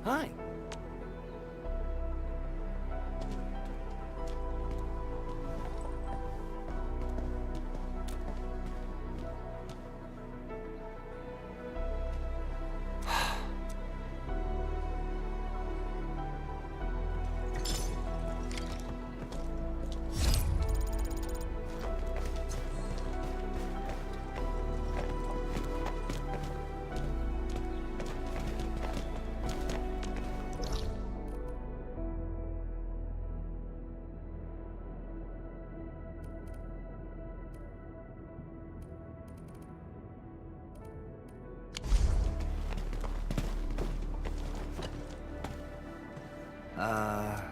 Hi. Uh...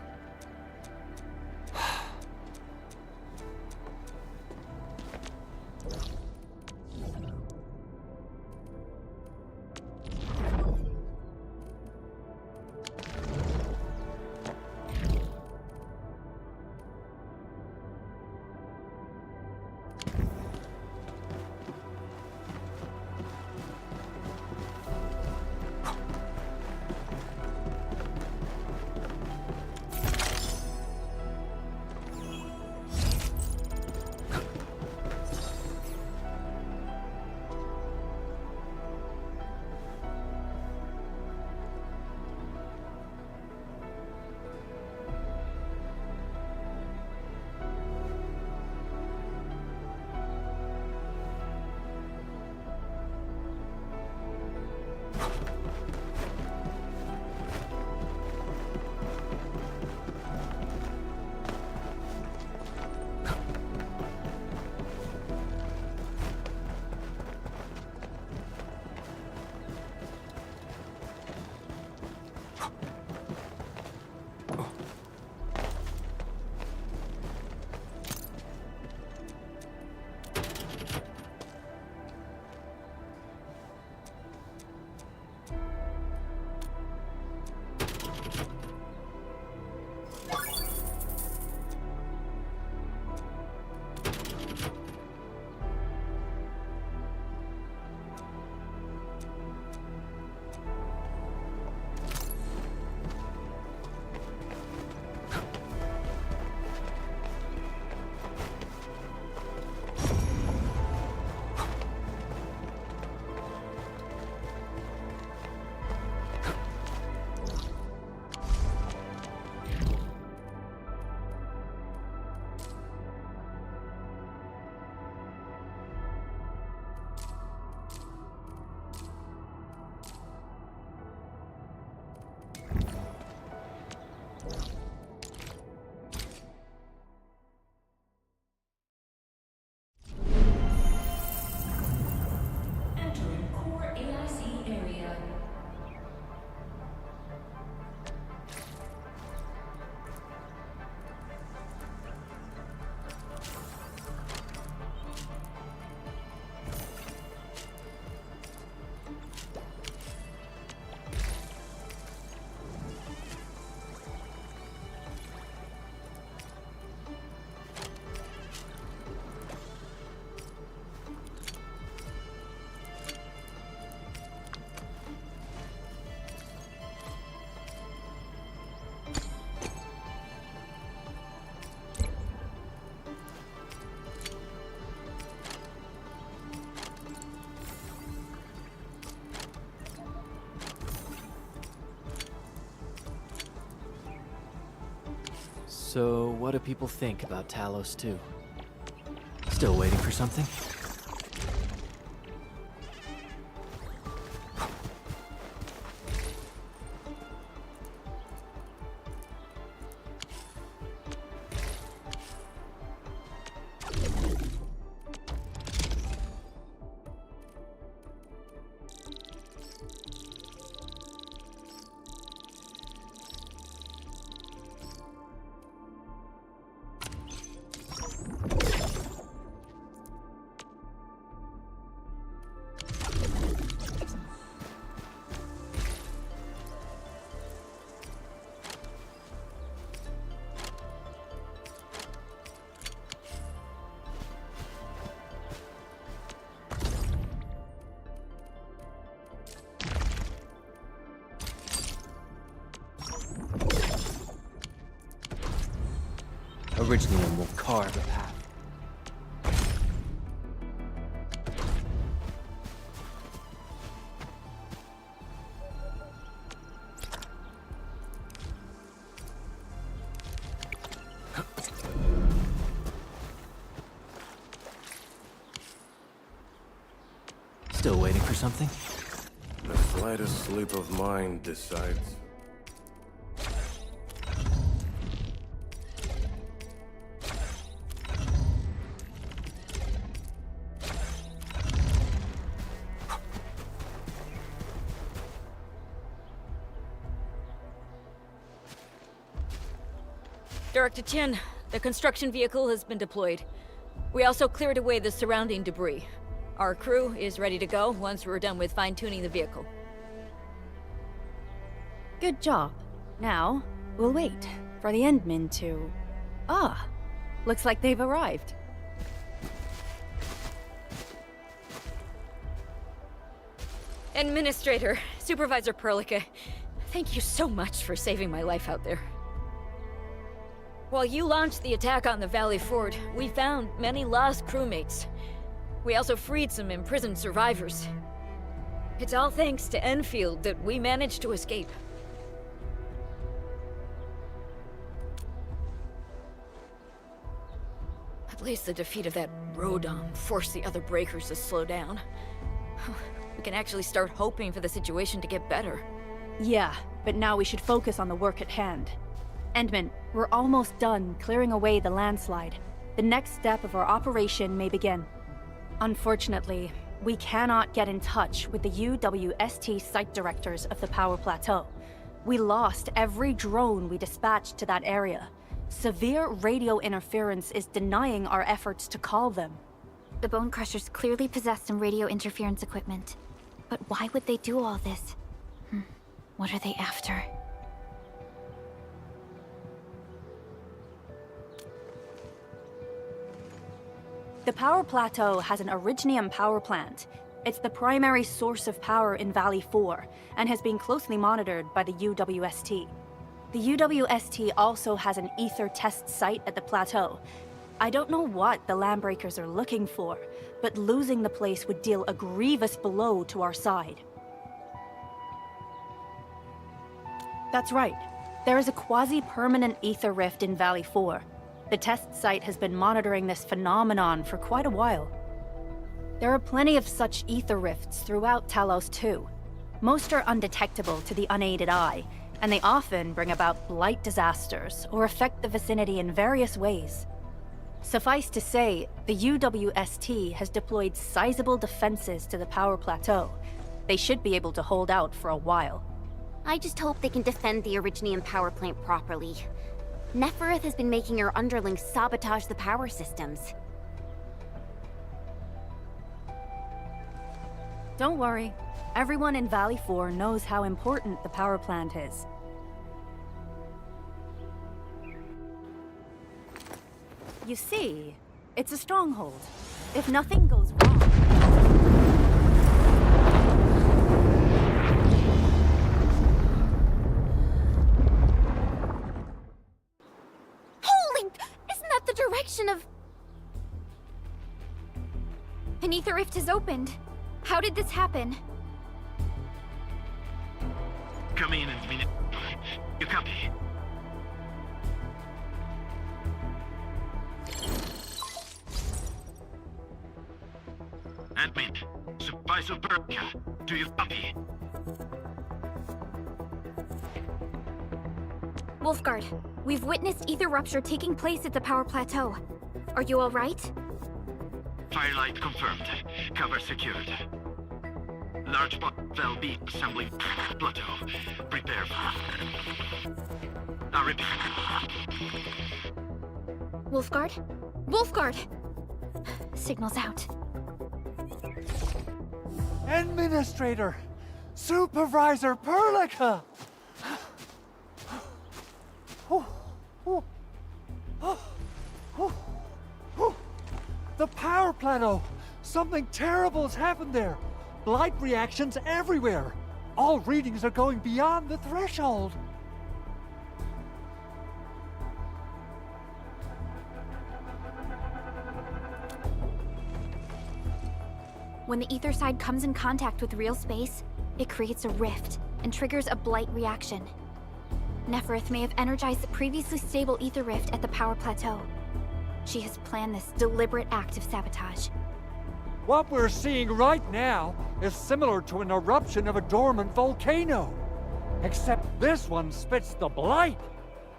Entering core AIC area. So, what do people think about Talos-II? Still waiting for something? Originium will carve a path. Still waiting for something? The slightest slip of mine decides. Director Chen, the construction vehicle has been deployed. We also cleared away the surrounding debris. Our crew is ready to go once we're done with fine-tuning the vehicle. Good job. Now, we'll wait for the Endmen to... Ah, looks like they've arrived. Administrator, Supervisor Perlica, thank you so much for saving my life out there. While you launched the attack on the Valley Fort, we found many lost crewmates. We also freed some imprisoned survivors. It's all thanks to Enfield that we managed to escape. At least the defeat of that Rodom forced the other breakers to slow down. We can actually start hoping for the situation to get better. Yeah, but now we should focus on the work at hand. Endman, we're almost done clearing away the landslide. The next step of our operation may begin. Unfortunately, we cannot get in touch with the UWST site directors of the Power Plateau. We lost every drone we dispatched to that area. Severe radio interference is denying our efforts to call them. The Bone Crushers clearly possess some radio interference equipment. But why would they do all this? What are they after? The Power Plateau has an Originium power plant. It's the primary source of power in Valley 4, and has been closely monitored by the UWST. The UWST also has an ether test site at the plateau. I don't know what the Landbreakers are looking for, but losing the place would deal a grievous blow to our side. That's right. There is a quasi-permanent ether rift in Valley 4. The test site has been monitoring this phenomenon for quite a while. There are plenty of such ether rifts throughout Talos-II. Most are undetectable to the unaided eye, and they often bring about Blight disasters or affect the vicinity in various ways. Suffice to say, the UWST has deployed sizable defenses to the Power Plateau. They should be able to hold out for a while. I just hope they can defend the Originium power plant properly. Nefereth has been making her underlings sabotage the power systems. Don't worry. Everyone in Valley 4 knows how important the power plant is. You see, it's a stronghold. If nothing goes wrong... Holy! Isn't that the direction of... An ether rift has opened. How did this happen? Come in and minute. You copy? Admin, Supervisor Perlica, do you copy? Wolfguard, we've witnessed ether rupture taking place at the Power Plateau. Are you all right? Firelight confirmed. Cover secured. Large valve B assembling plateau. Prepare for... I repeat. Wolfguard? Wolfguard! Signal's out. Administrator! Supervisor Perlica! The power plateau! Something terrible has happened there! Blight reactions everywhere! All readings are going beyond the threshold! When the ether side comes in contact with real space, it creates a rift and triggers a Blight reaction. Neferith may have energized the previously stable ether rift at the power plateau. She has planned this deliberate act of sabotage. What we're seeing right now is similar to an eruption of a dormant volcano. Except this one spits the Blight,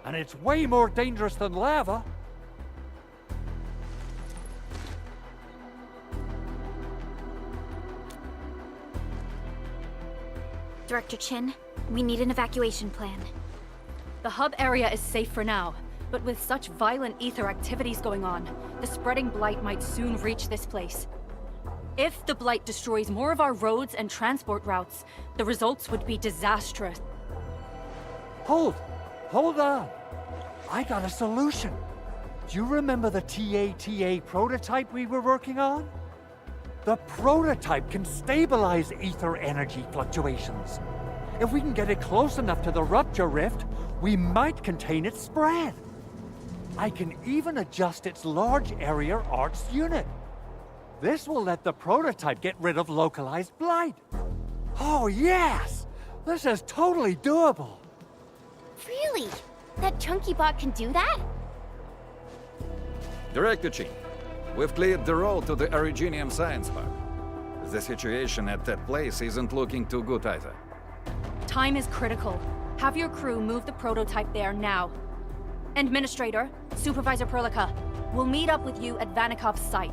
and it's way more dangerous than lava. Director Chin, we need an evacuation plan. The hub area is safe for now, but with such violent ether activities going on, the spreading Blight might soon reach this place. If the Blight destroys more of our roads and transport routes, the results would be disastrous. Hold on. I got a solution. Do you remember the TATA prototype we were working on? The prototype can stabilize ether energy fluctuations. If we can get it close enough to the rupture rift, we might contain its spread. I can even adjust its large area arcs unit. This will let the prototype get rid of localized Blight. Oh yes! This is totally doable. Really? That chunky bot can do that? Director Chin, we've cleared the road to the Originium Science Park. The situation at that place isn't looking too good either. Time is critical. Have your crew move the prototype there now. Administrator, Supervisor Perlica, we'll meet up with you at Vanikov's site.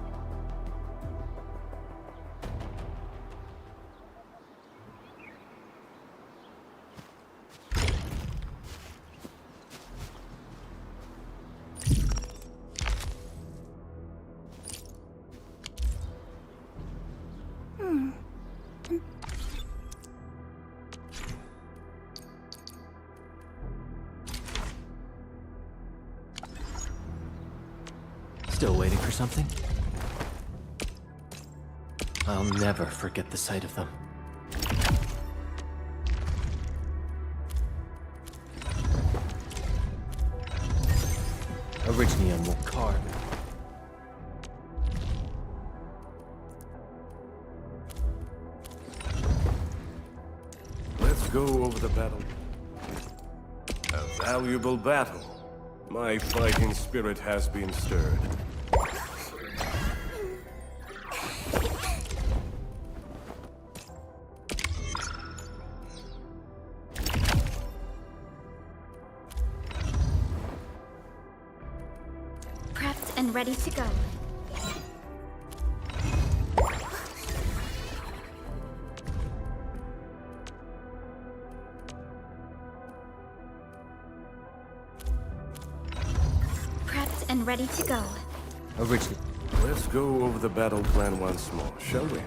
Still waiting for something? I'll never forget the sight of them. Originium will carve. Let's go over the battle. A valuable battle. My fighting spirit has been stirred. Prepped and ready to go. Prepped and ready to go. Originally. Let's go over the battle plan once more, shall we?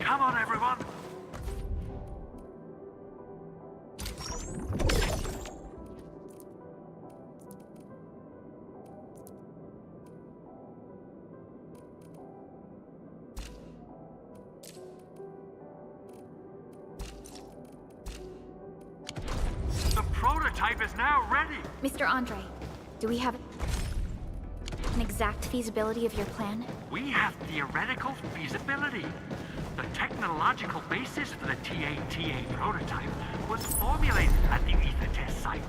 Come on, everyone! The prototype is now ready! Mr. Andre, do we have an exact feasibility of your plan? We have theoretical feasibility. The technological basis for the TATA prototype was formulated at the the test site.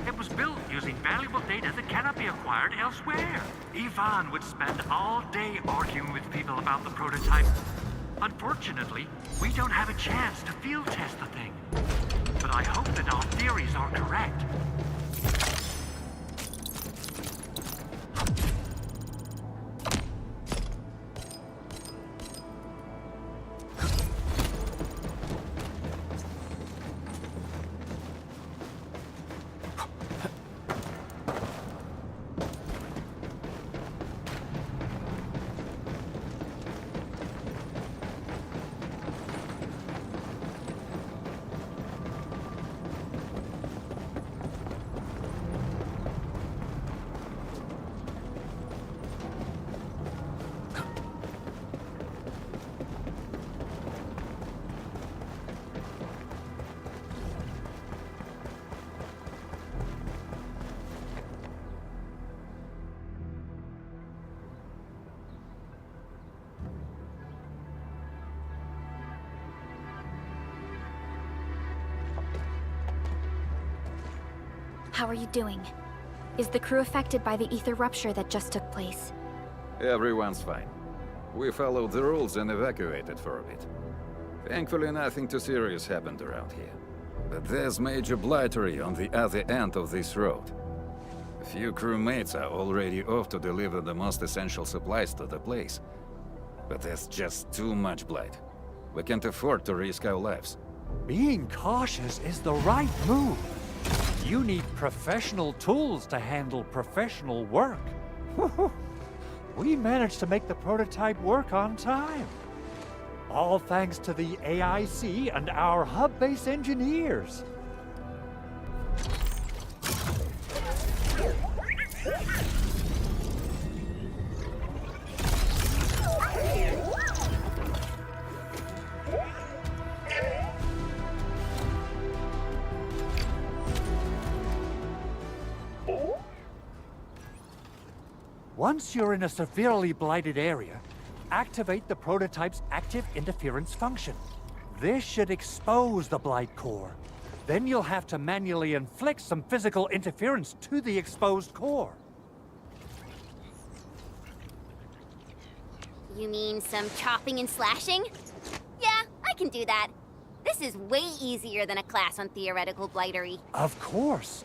It was built using valuable data that cannot be acquired elsewhere. Ivan would spend all day arguing with people about the prototype. Unfortunately, we don't have a chance to field test the thing. But I hope that our theories are correct. How are you doing? Is the crew affected by the ether rupture that just took place? Everyone's fine. We followed the rules and evacuated for a bit. Thankfully, nothing too serious happened around here. But there's major blightery on the other end of this road. A few crewmates are already off to deliver the most essential supplies to the place. But there's just too much blight. We can't afford to risk our lives. Being cautious is the right move. You need professional tools to handle professional work. We managed to make the prototype work on time. All thanks to the AIC and our hub-base engineers. Once you're in a severely blighted area, activate the prototype's active interference function. This should expose the Blight core. Then you'll have to manually inflict some physical interference to the exposed core. You mean some chopping and slashing? Yeah, I can do that. This is way easier than a class on theoretical blightery. Of course.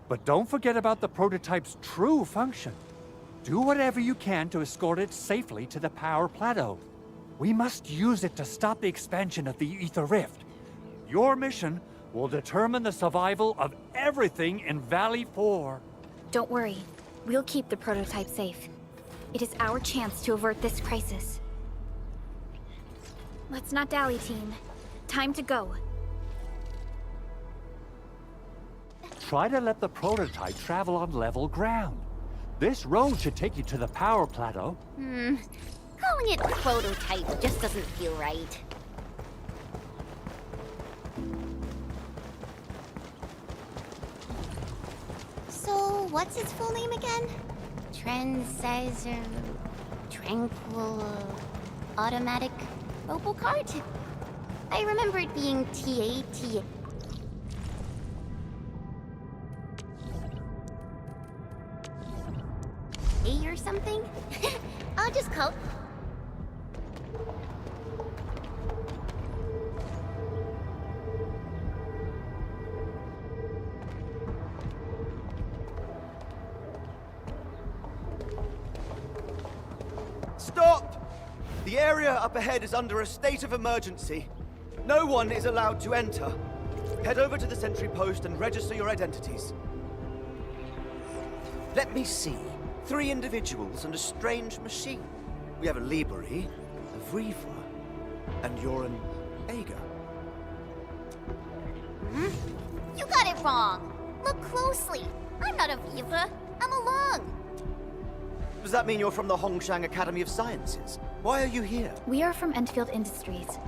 But don't forget about the prototype's true function. Do whatever you can to escort it safely to the power plateau. We must use it to stop the expansion of the Ether Rift. Your mission will determine the survival of everything in Valley 4. Don't worry. We'll keep the prototype safe. It is our chance to avert this crisis. Let's not dally, team. Time to go. Try to let the prototype travel on level ground. This road should take you to the power plateau. Calling it prototype just doesn't feel right. So, what's its full name again? Tranquil... Automatic Robocart? I remember it being TATA. Or something? I'll just call... Stop! The area up ahead is under a state of emergency. No one is allowed to enter. Head over to the sentry post and register your identities. Let me see. 3 individuals and a strange machine. We have a Liberi, a Vriva, and you're an Ager. You got it wrong! Look closely! I'm not a Viva, I'm a Lung! Does that mean you're from the Hongshang Academy of Sciences? Why are you here? We are from Enfield Industries.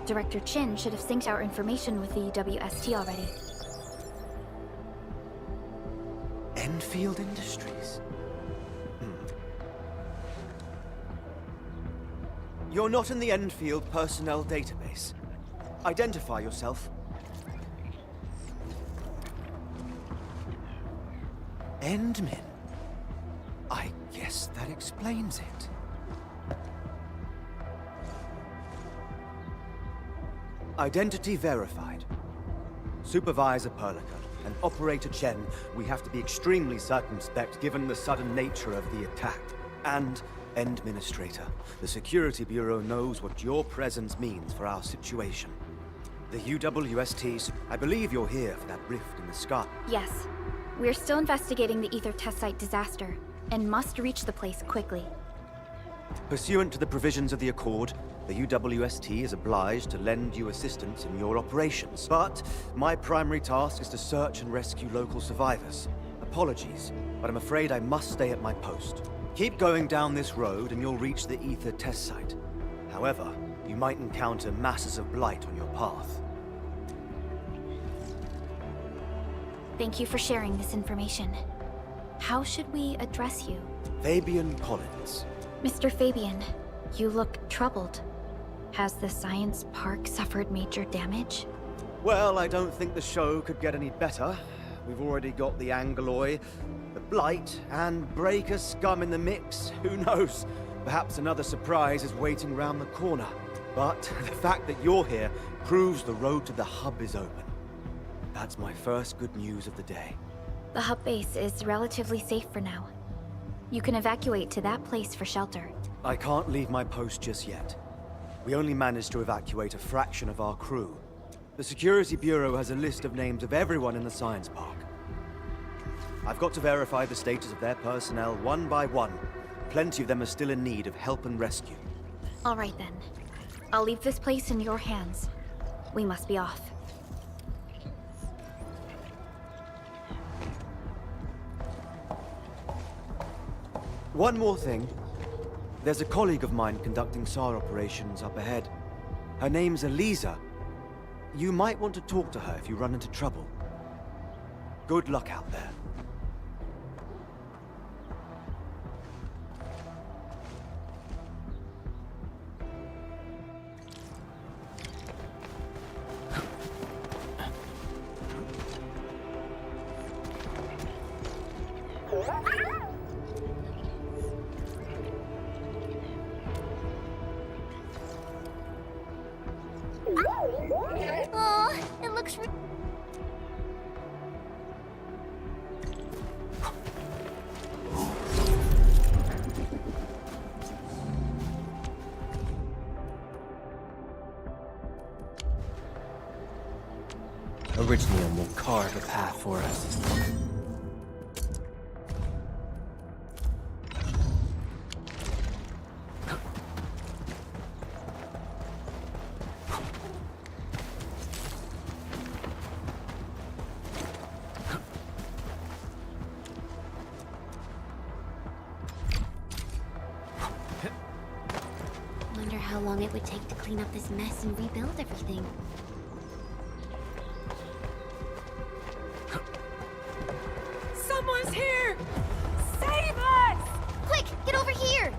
Director Chin should have synced our information with the WST already. Enfield Industries? You're not in the Enfield personnel database. Identify yourself. Endmin. I guess that explains it. Identity verified. Supervisor Perlica and Operator Chen, we have to be extremely circumspect given the sudden nature of the attack. And Administrator, the Security Bureau knows what your presence means for our situation. The UWSTs, I believe you're here for that rift in the sky. Yes. We're still investigating the Ether test site disaster, and must reach the place quickly. Pursuant to the provisions of the Accord, the UWST is obliged to lend you assistance in your operations. But my primary task is to search and rescue local survivors. Apologies, but I'm afraid I must stay at my post. Keep going down this road and you'll reach the Ether test site. However, you might encounter masses of Blight on your path. Thank you for sharing this information. How should we address you? Fabian Collins. Mr. Fabian, you look troubled. Has the science park suffered major damage? Well, I don't think the show could get any better. We've already got the Angoloi, the Blight, and Breaker scum in the mix. Who knows? Perhaps another surprise is waiting round the corner. But the fact that you're here proves the road to the hub is open. That's my first good news of the day. The hub base is relatively safe for now. You can evacuate to that place for shelter. I can't leave my post just yet. We only managed to evacuate a fraction of our crew. The Security Bureau has a list of names of everyone in the science park. I've got to verify the status of their personnel one by one. Plenty of them are still in need of help and rescue. All right then. I'll leave this place in your hands. We must be off. One more thing. There's a colleague of mine conducting SAR operations up ahead. Her name's Eliza. You might want to talk to her if you run into trouble. Good luck out there. Oh, it looks Original will carve a path for us. Wonder how long it would take to clean up this mess and rebuild everything. Someone's here! Save us! Quick, get over here!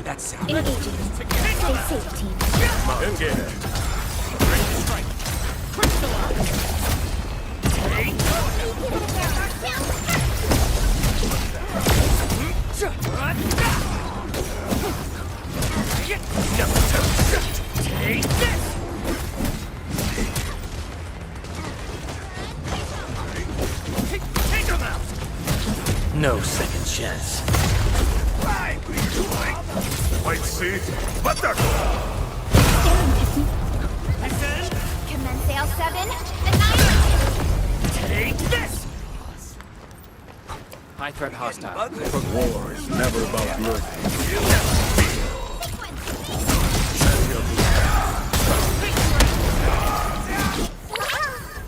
That sound. Engaging. Stay safe, team. Engage. Take this! Take him out! No second chance. White seat, butter! Commence sail 7, and Take this! High threat hostile. War is never about blood.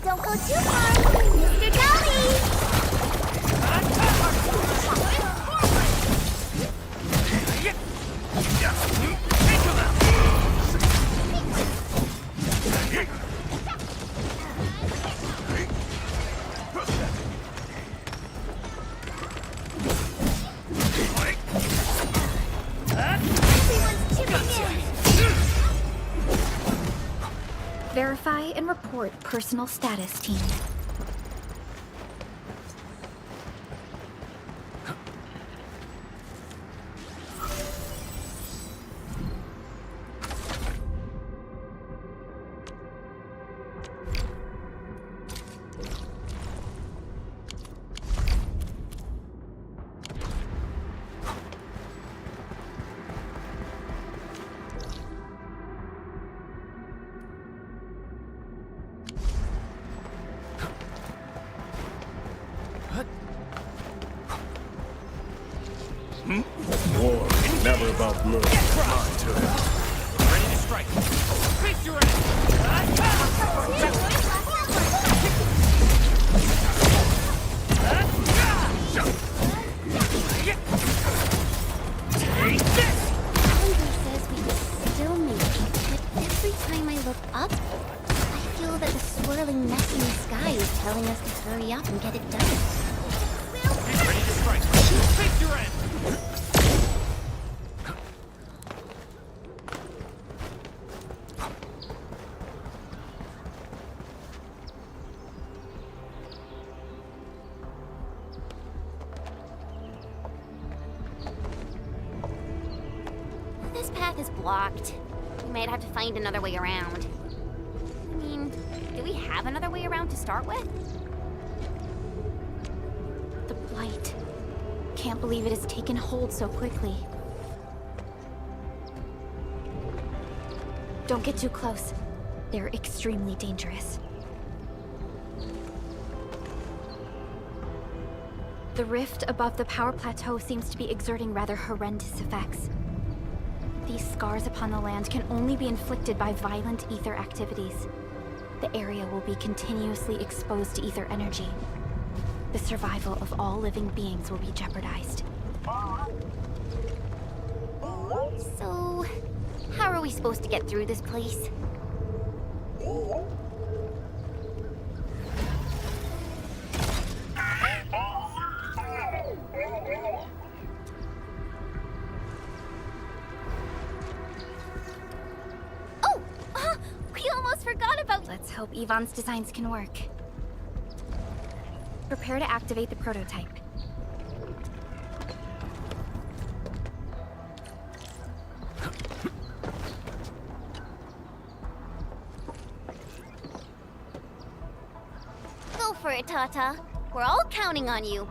don't go too far, Mr. Dolly! Take him Try and report personal status, team. War is never about blood. Mind to it. Ready to strike. Face your Andrew says we can still make it, but every time I look up, I feel that the swirling mess in the sky is telling us to hurry up and get it done. Ready to strike. Face your end. This path is blocked. We might have to find another way around. I mean, do we have another way around to start with? The Blight. Can't believe it has taken hold so quickly. Don't get too close. They're extremely dangerous. The rift above the power plateau seems to be exerting rather horrendous effects. These scars upon the land can only be inflicted by violent ether activities. The area will be continuously exposed to ether energy. The survival of all living beings will be jeopardized. So, how are we supposed to get through this place? We almost forgot about... Let's hope Yvonne's designs can work. Prepare to activate the prototype. Go for it, Tata. We're all counting on you.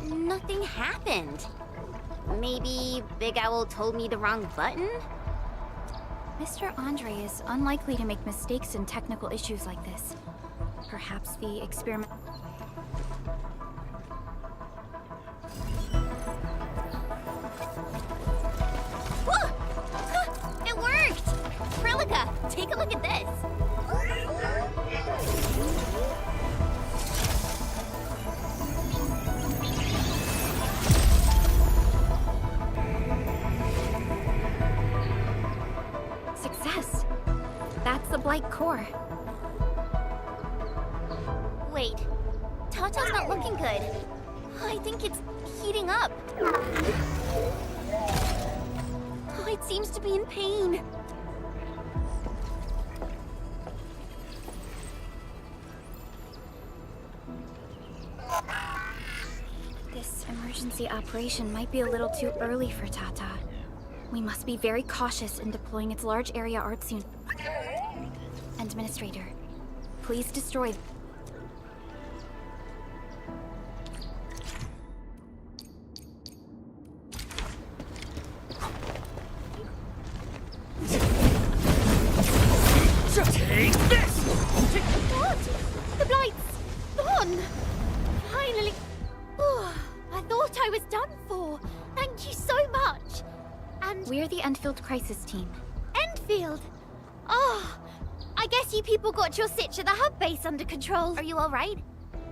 Nothing happened. Maybe Big Owl told me the wrong button? Mr. Andre is unlikely to make mistakes in technical issues like this. Perhaps the experiment... It worked! Prilica, take a look at this. Success! That's the Blight core. Wait, Tata's not looking good. I think it's heating up. Oh, it seems to be in pain. This emergency operation might be a little too early for Tata. We must be very cautious in deploying its large area arts unit. Administrator, please destroy... Take this! What? The Blight's gone! Finally! Oh, I thought I was done for. Thank you so much. And We're the Enfield crisis team. Enfield! Oh, I guess you people got your sitch at the hub base under control. Are you alright?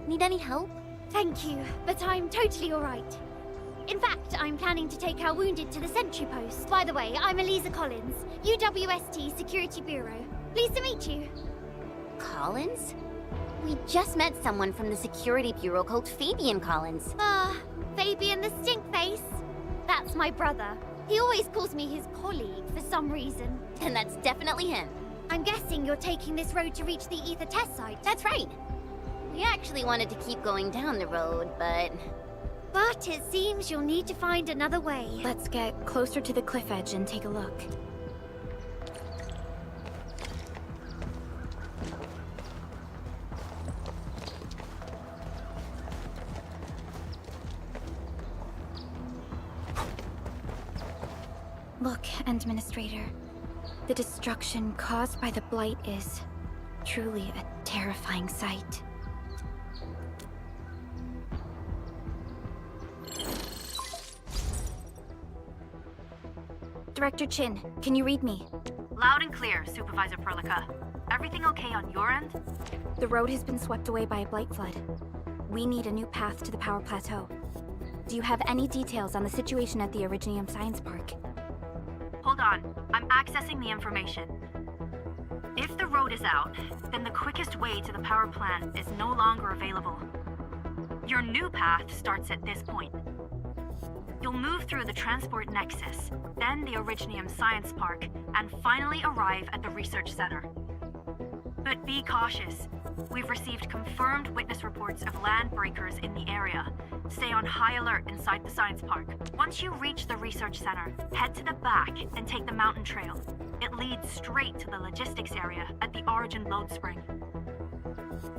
Need any help? Thank you, but I'm totally alright. In fact, I'm planning to take our wounded to the sentry post. By the way, I'm Eliza Collins, UWST Security Bureau. Pleased to meet you. Collins? We just met someone from the Security Bureau called Fabian Collins. Fabian the Stinkface. That's my brother. He always calls me his colleague for some reason. And that's definitely him. I'm guessing you're taking this road to reach the ether test site. That's right. We actually wanted to keep going down the road, but... But it seems you'll need to find another way. Let's get closer to the cliff edge and take a look. Look, Administrator. The destruction caused by the Blight is truly a terrifying sight. Director Chin, can you read me? Loud and clear, Supervisor Perlica. Everything okay on your end? The road has been swept away by a Blight flood. We need a new path to the power plateau. Do you have any details on the situation at the Originium Science Park? Hold on, I'm accessing the information. If the road is out, then the quickest way to the power plant is no longer available. Your new path starts at this point. You'll move through the Transport Nexus, then the Originium Science Park, and finally arrive at the Research Center. But be cautious. We've received confirmed witness reports of land breakers in the area. Stay on high alert inside the Science Park. Once you reach the Research Center, head to the back and take the mountain trail. It leads straight to the logistics area at the Origin Load Spring.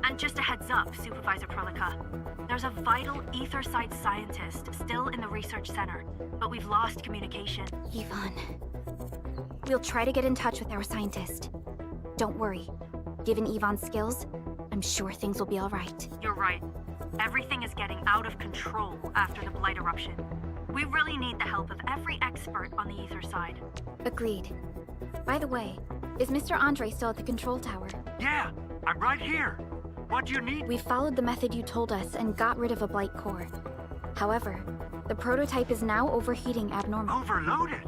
And just a heads up, Supervisor Perlica. There's a vital ether site scientist still in the Research Center, but we've lost communication. Yvonne. We'll try to get in touch with our scientist. Don't worry. Given Yvonne's skills, I'm sure things will be all right. You're right. Everything is getting out of control after the Blight eruption. We really need the help of every expert on the ether side. Agreed. By the way, is Mr. Andre still at the control tower? Yeah, I'm right here. What do you need? We followed the method you told us and got rid of a Blight core. However, the prototype is now overheating abnormally. Overloaded?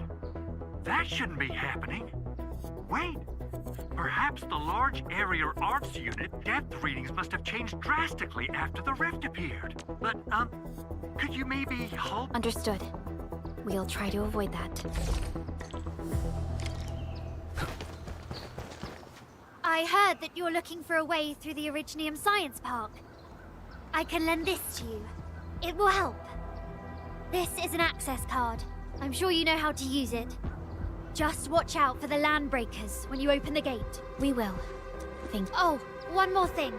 That shouldn't be happening. Wait. Perhaps the large area arts unit depth readings must have changed drastically after the rift appeared. But, could you maybe help? Understood. We'll try to avoid that. I heard that you're looking for a way through the Originium Science Park. I can lend this to you. It will help. This is an access card. I'm sure you know how to use it. Just watch out for the land breakers when you open the gate. We will. Thank you. Oh, one more thing.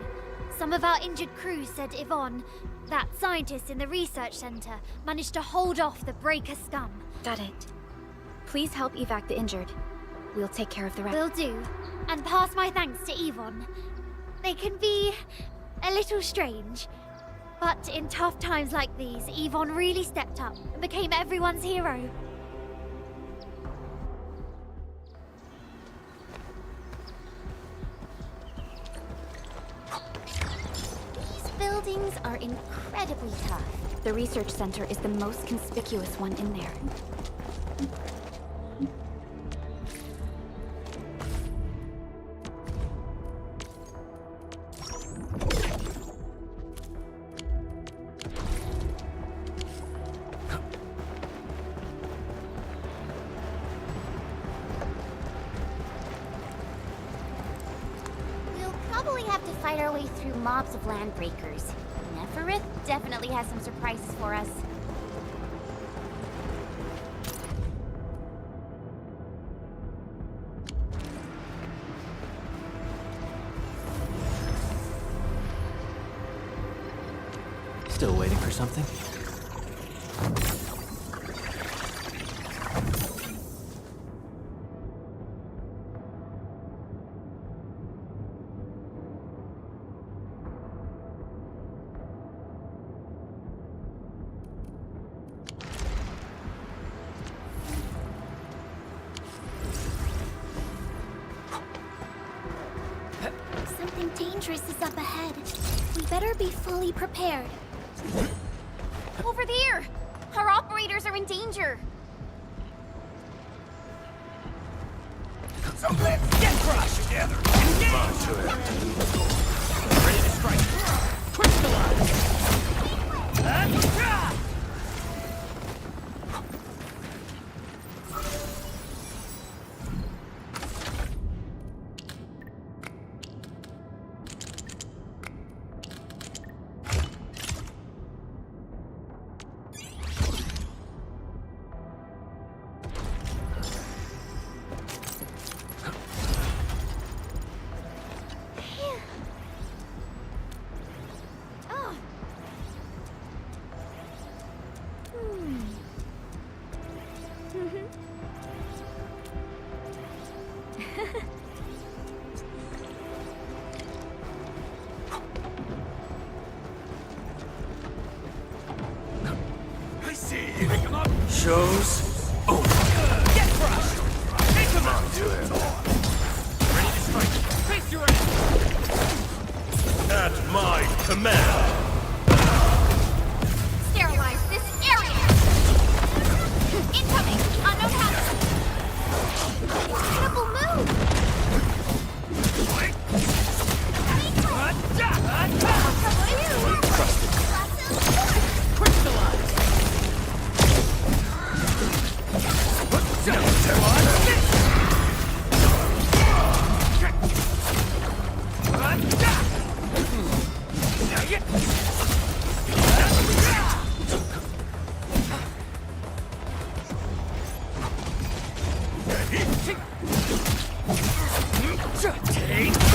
Some of our injured crew said Yvonne, that scientist in the research center, managed to hold off the breaker scum. Got it. Please help evac the injured. We'll take care of the rest. Will do. And pass my thanks to Yvonne. They can be a little strange. But in tough times like these, Yvonne really stepped up and became everyone's hero. These buildings are incredibly tough. The research center is the most conspicuous one in there. Probably have to fight our way through mobs of land breakers. Neferith definitely has some surprises for us. Still waiting for something? Something dangerous is up ahead. We better be fully prepared. Over there! Our operators are in danger. So let's get crushed together. Ready to strike. Crystallize. Shows over. Get crushed! Take him out! Ready to strike. Face your ass! At my command. Sterilize this area! Incoming! Unknown hazard! Incredible move! Crystallize!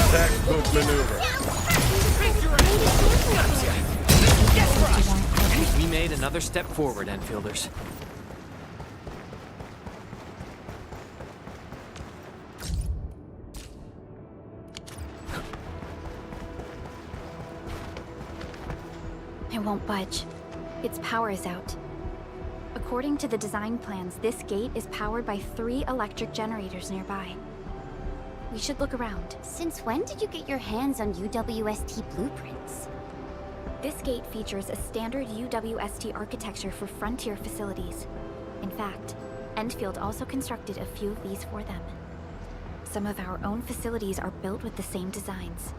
Textbook maneuver. We made another step forward, Enfielders. It won't budge. Its power is out. According to the design plans, this gate is powered by 3 electric generators nearby. We should look around. Since when did you get your hands on UWST blueprints? This gate features a standard UWST architecture for frontier facilities. In fact, Enfield also constructed a few of these for them. Some of our own facilities are built with the same designs.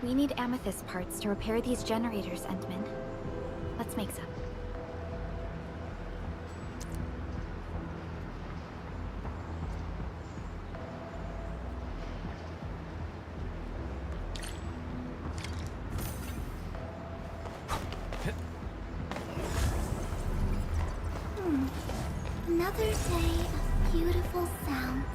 We need amethyst parts to repair these generators, Entman. Let's make some. Another day of beautiful sounds.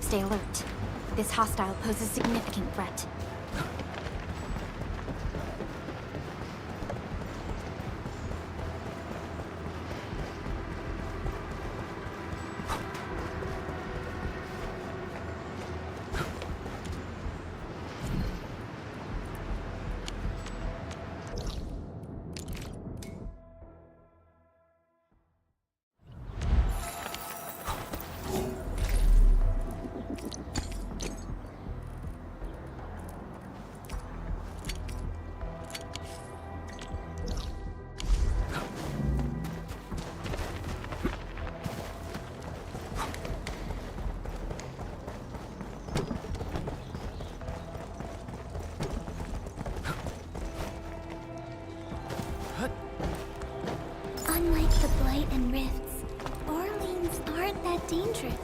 Stay alert. This hostile poses a significant threat. with the Blight and Rifts, Orleans aren't that dangerous.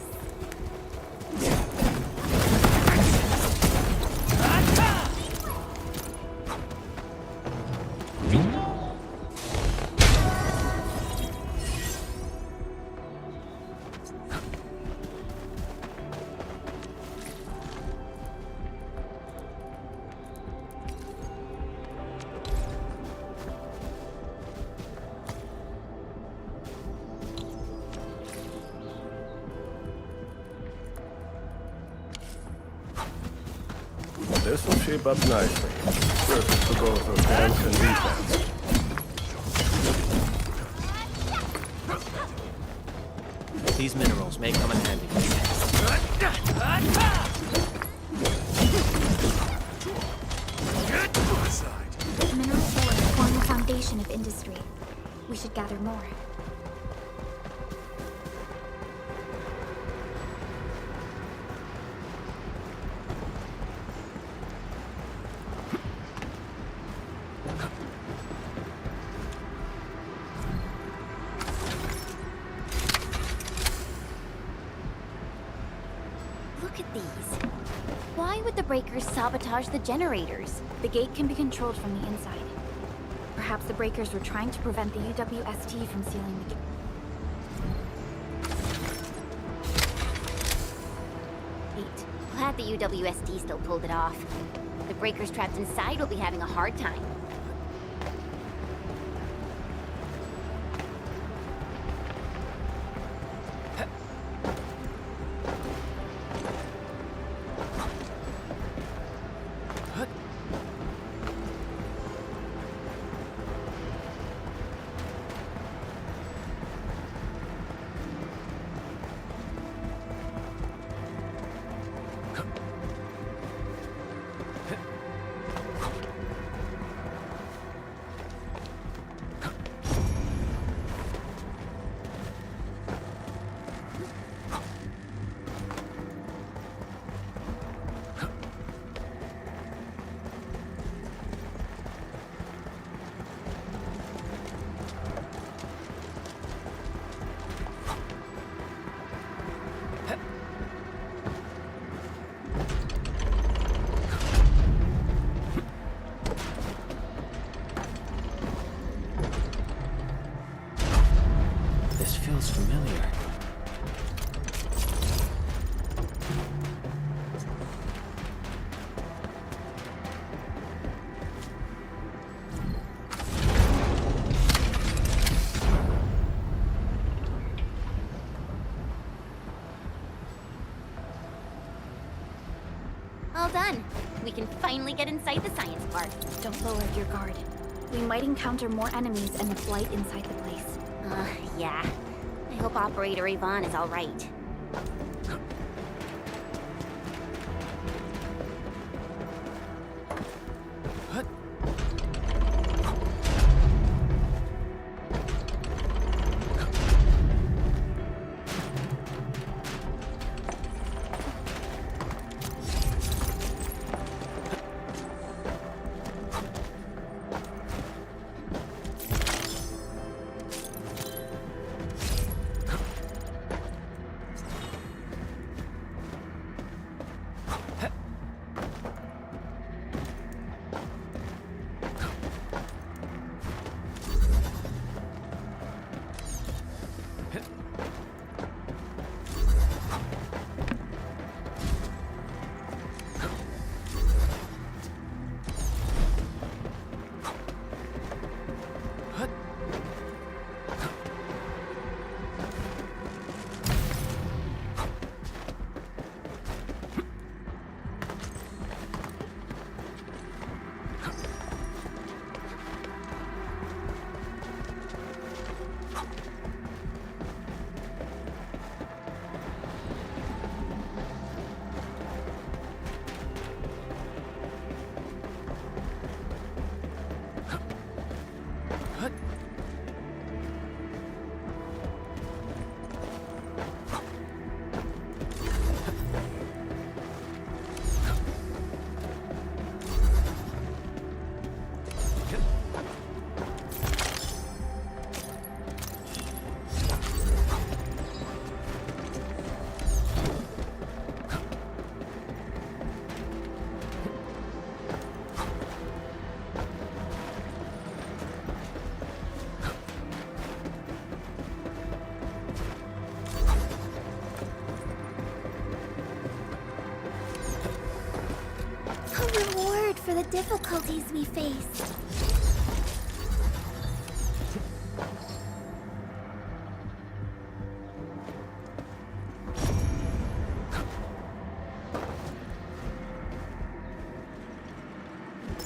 This will shape up nicely. Perfect for both offense and defense. These minerals may come in handy. Mineral ores form the foundation of industry. We should gather more. Look at these. Why would the breakers sabotage the generators? The gate can be controlled from the inside. Perhaps the breakers were trying to prevent the UWST from sealing the gate. Glad the UWST still pulled it off. The breakers trapped inside will be having a hard time. Feels familiar. All done. We can finally get inside the science park. Don't lower your guard. We might encounter more enemies and the Blight inside the place. Yeah. I hope Operator Yvonne is all right. difficulties we face.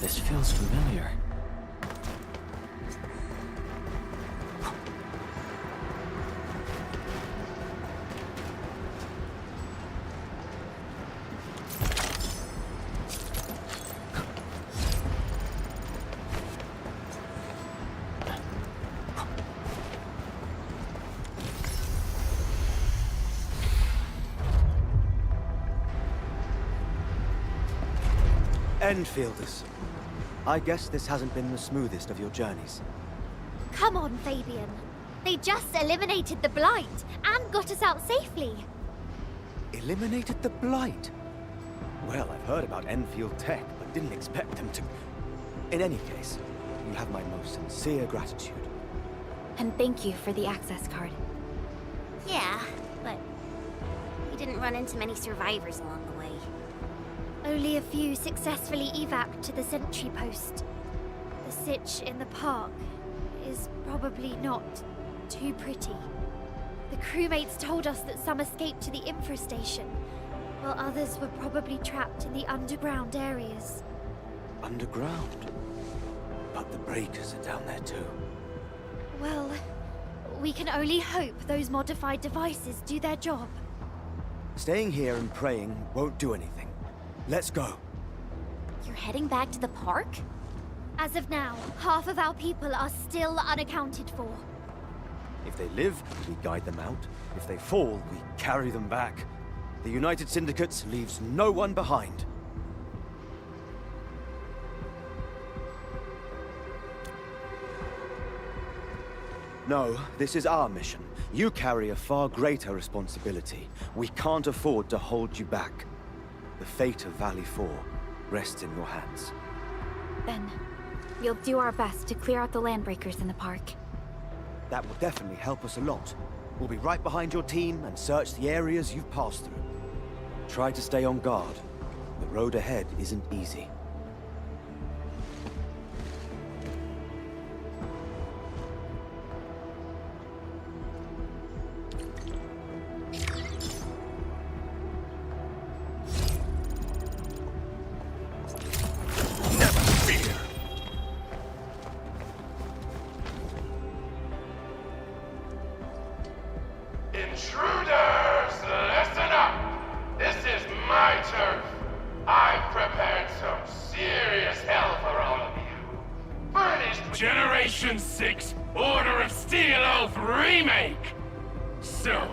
This feels familiar. Enfielders. I guess this hasn't been the smoothest of your journeys. Come on, Fabian. They just eliminated the Blight and got us out safely. Eliminated the Blight? Well, I've heard about Enfield tech, but didn't expect them to... In any case, you have my most sincere gratitude. And thank you for the access card. Yeah, but we didn't run into many survivors along the way. Only a few successfully evac'd to the sentry post. The sitch in the park is probably not too pretty. The crewmates told us that some escaped to the infrastation, while others were probably trapped in the underground areas. Underground? But the breakers are down there too. Well, we can only hope those modified devices do their job. Staying here and praying won't do anything. Let's go. You're heading back to the park? As of now, half of our people are still unaccounted for. If they live, we guide them out. If they fall, we carry them back. The United Syndicate leaves no one behind. No, this is our mission. You carry a far greater responsibility. We can't afford to hold you back. The fate of Valley 4 rests in your hands. Then, we'll do our best to clear out the landbreakers in the park. That will definitely help us a lot. We'll be right behind your team and search the areas you've passed through. Try to stay on guard. The road ahead isn't easy. Intruders, listen up! This is my turf. I've prepared some serious hell for all of you. Furnished with Generation 6 Order of Steel Oath Remake! So,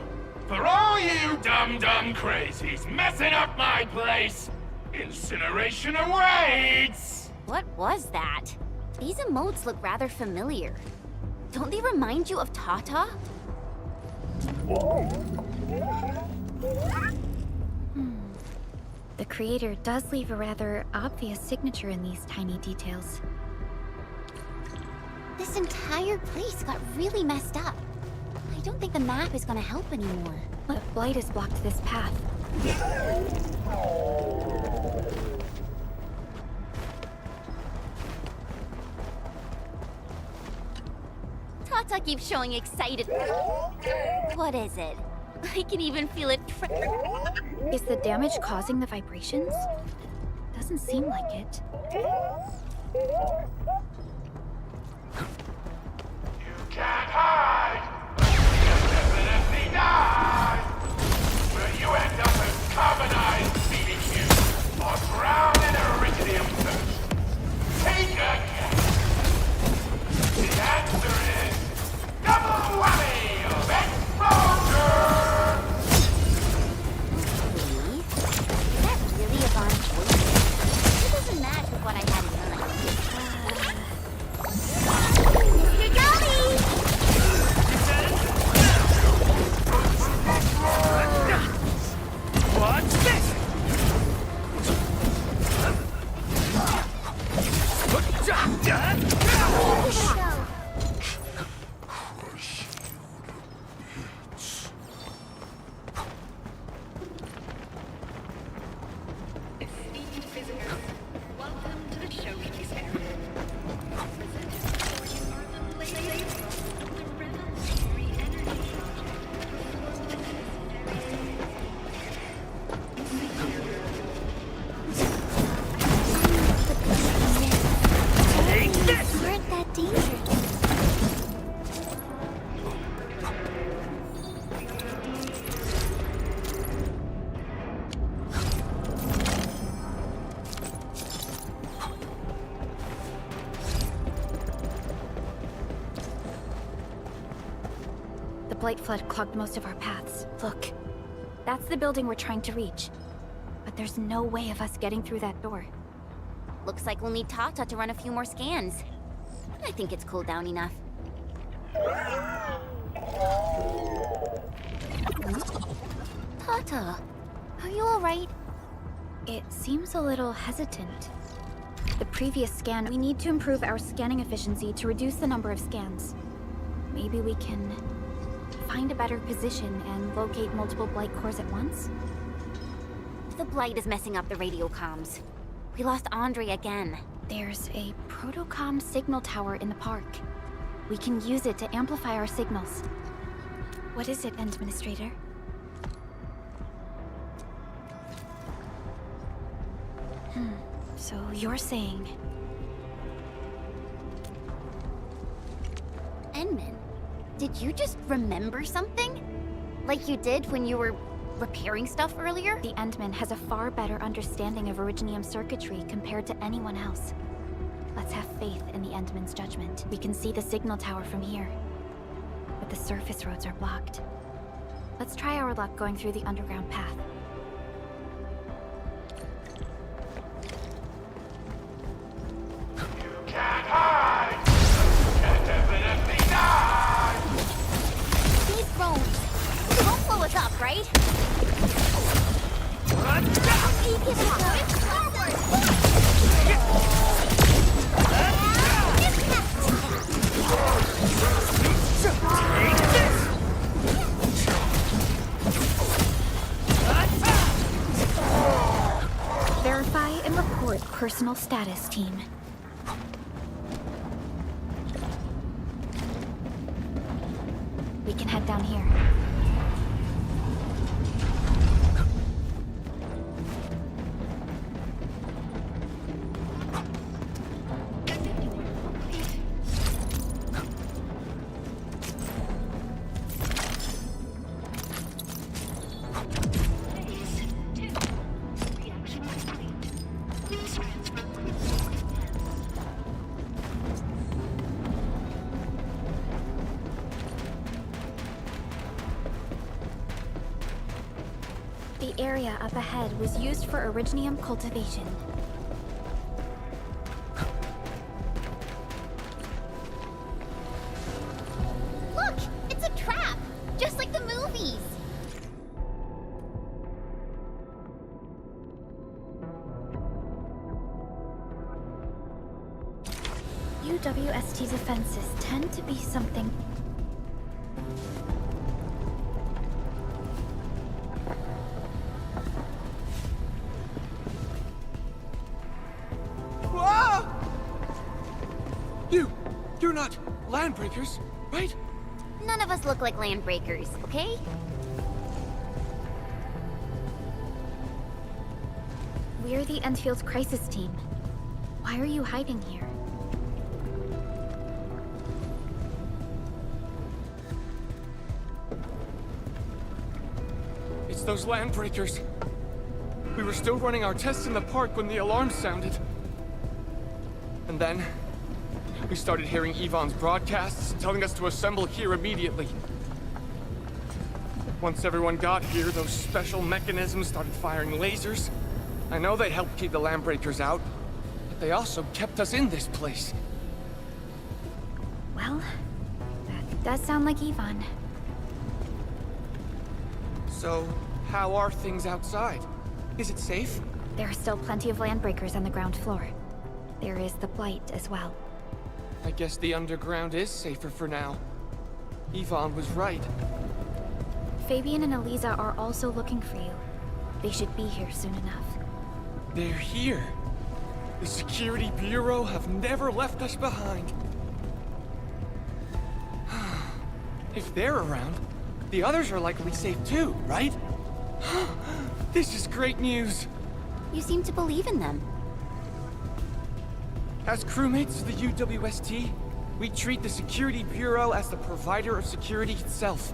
for all you dumb crazies messing up my place, incineration awaits! What was that? These emotes look rather familiar. Don't they remind you of Tata? The creator does leave a rather obvious signature in these tiny details. This entire place got really messed up. I don't think the map is gonna help anymore. But Blight has blocked this path. Tata keeps showing excited. What is it? I can even feel it. Is the damage causing the vibrations? Doesn't seem like it. You can't hide! You'll definitely die! Where you end up as carbonized BBQ or drown in iridium thirst. Take a guess! The answer is double whammy of exposure! Really? Is that really a Von choice? It doesn't match with what I had in mind. Blight flood clogged most of our paths. Look, that's the building we're trying to reach. But there's no way of us getting through that door. Looks like we'll need Tata to run a few more scans. I think it's cooled down enough. Tata, are you alright? It seems a little hesitant. The previous scan, we need to improve our scanning efficiency to reduce the number of scans. Maybe we can find a better position and locate multiple Blight cores at once? The Blight is messing up the radio comms. We lost Andre again. There's a protocom signal tower in the park. We can use it to amplify our signals. What is it, Administrator? So you're saying... Enman, did you just remember something? Like you did when you were repairing stuff earlier? The Endman has a far better understanding of Originium circuitry compared to anyone else. Let's have faith in the Endman's judgment. We can see the signal tower from here, but the surface roads are blocked. Let's try our luck going through the underground path. Can't hide! Can definitely die! These drones, they won't blow us up, right? Keep it Verify and report personal status, team. We can head down here. The area up ahead was used for Originium cultivation. Look! It's a trap! Just like the movies! UWST's offenses tend to be something... You're not landbreakers, right? None of us look like landbreakers, okay? We're the Enfield crisis team. Why are you hiding here? It's those landbreakers. We were still running our tests in the park when the alarm sounded. And then... we started hearing Yvonne's broadcasts telling us to assemble here immediately. Once everyone got here, those special mechanisms started firing lasers. I know they helped keep the landbreakers out, but they also kept us in this place. Well, that does sound like Yvonne. So, how are things outside? Is it safe? There are still plenty of landbreakers on the ground floor. There is the Blight as well. I guess the underground is safer for now. Yvonne was right. Fabian and Eliza are also looking for you. They should be here soon enough. They're here. The Security Bureau have never left us behind. If they're around, the others are likely safe too, right? This is great news. You seem to believe in them. As crewmates of the UWST, we treat the Security Bureau as the provider of security itself.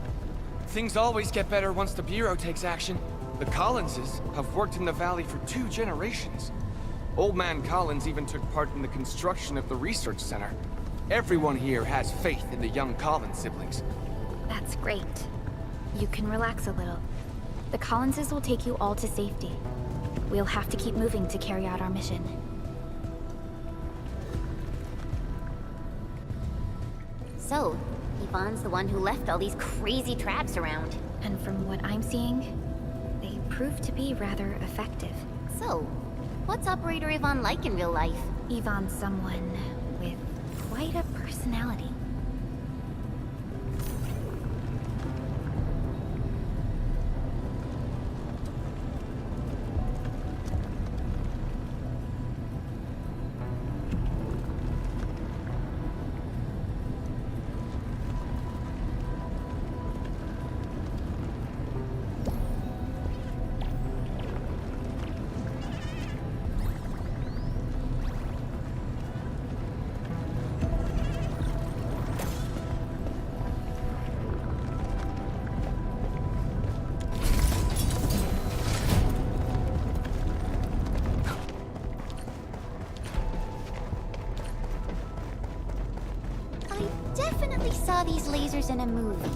Things always get better once the Bureau takes action. The Collinses have worked in the Valley for 2 generations. Old Man Collins even took part in the construction of the research center. Everyone here has faith in the young Collins siblings. That's great. You can relax a little. The Collinses will take you all to safety. We'll have to keep moving to carry out our mission. So, Yvonne's the one who left all these crazy traps around. And from what I'm seeing, they prove to be rather effective. So, what's Operator Yvonne like in real life? Yvonne's someone with quite a personality. Saw these lasers in a movie.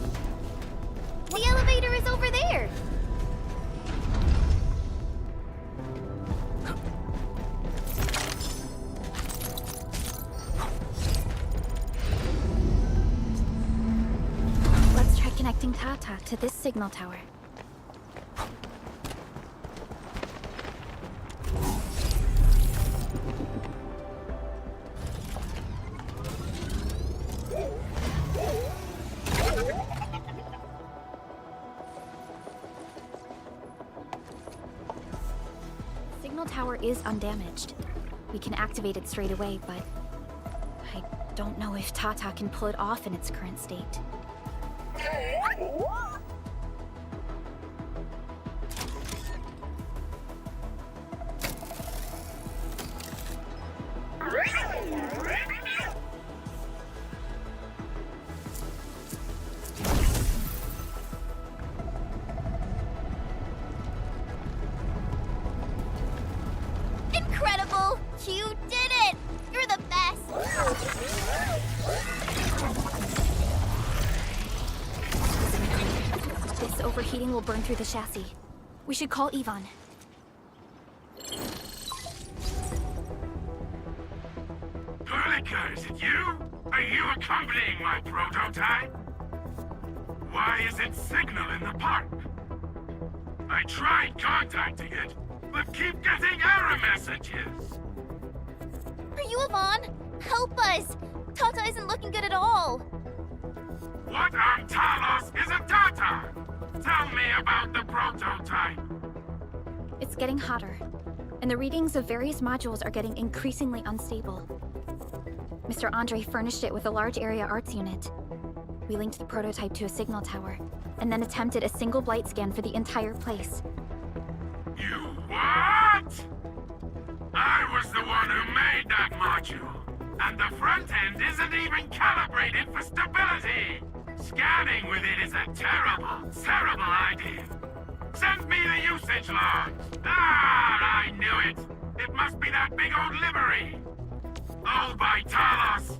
The elevator is over there! Let's try connecting Tata to this signal tower. Tower is undamaged. We can activate it straight away, but I don't know if Tata can pull it off in its current state. Incredible! You did it! You're the best! This overheating will burn through the chassis. We should call Yvonne. Perlica, is it you? Are you accompanying my prototype? Why is it signal in the park? I tried contacting it, but keep getting error messages. Are you Yvonne? Help us! Tata isn't looking good at all. What on Talos is a Tata? Tell me about the prototype. It's getting hotter, and the readings of various modules are getting increasingly unstable. Mr. Andre furnished it with a large area arts unit. We linked the prototype to a signal tower, and then attempted a single Blight scan for the entire place. You what? I was the one who made that module, and the front end isn't even calibrated for stability. Scanning with it is a terrible, terrible idea. Send me the usage logs. Ah, I knew it. It must be that big old livery. Owned by Talos.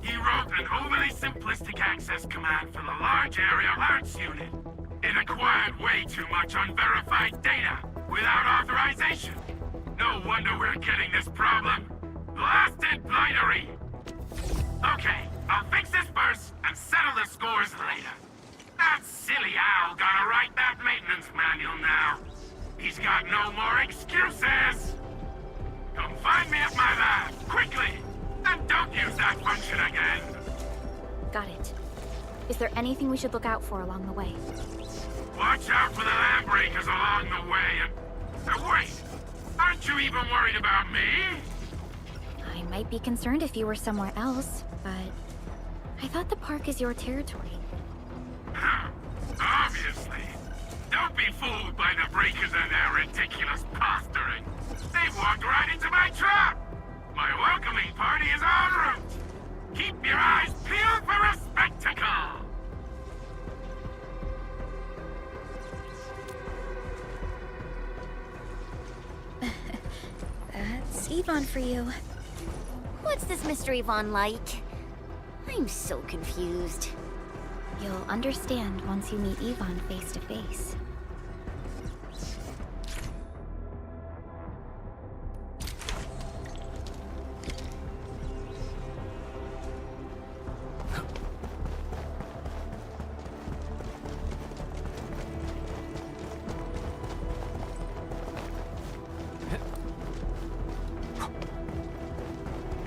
He wrote an overly simplistic access command for the large area arts unit. It acquired way too much unverified data without authorization. No wonder we're getting this problem. Blasted blightery. Okay, I'll fix this first and settle the scores later. That silly owl gotta write that maintenance manual now. He's got no more excuses. Come find me at my lab, quickly. And don't use that function again. Got it. Is there anything we should look out for along the way? Watch out for the land breakers along the way and... wait! Aren't you even worried about me? I might be concerned if you were somewhere else, but... I thought the park is your territory. Obviously. Don't be fooled by the breakers and their ridiculous posturing. They've walked right into my trap! My welcoming party is en route! Keep your eyes peeled for a spectacle! That's Yvonne for you. What's this Mr. Yvonne like? I'm so confused. You'll understand once you meet Yvonne face to face.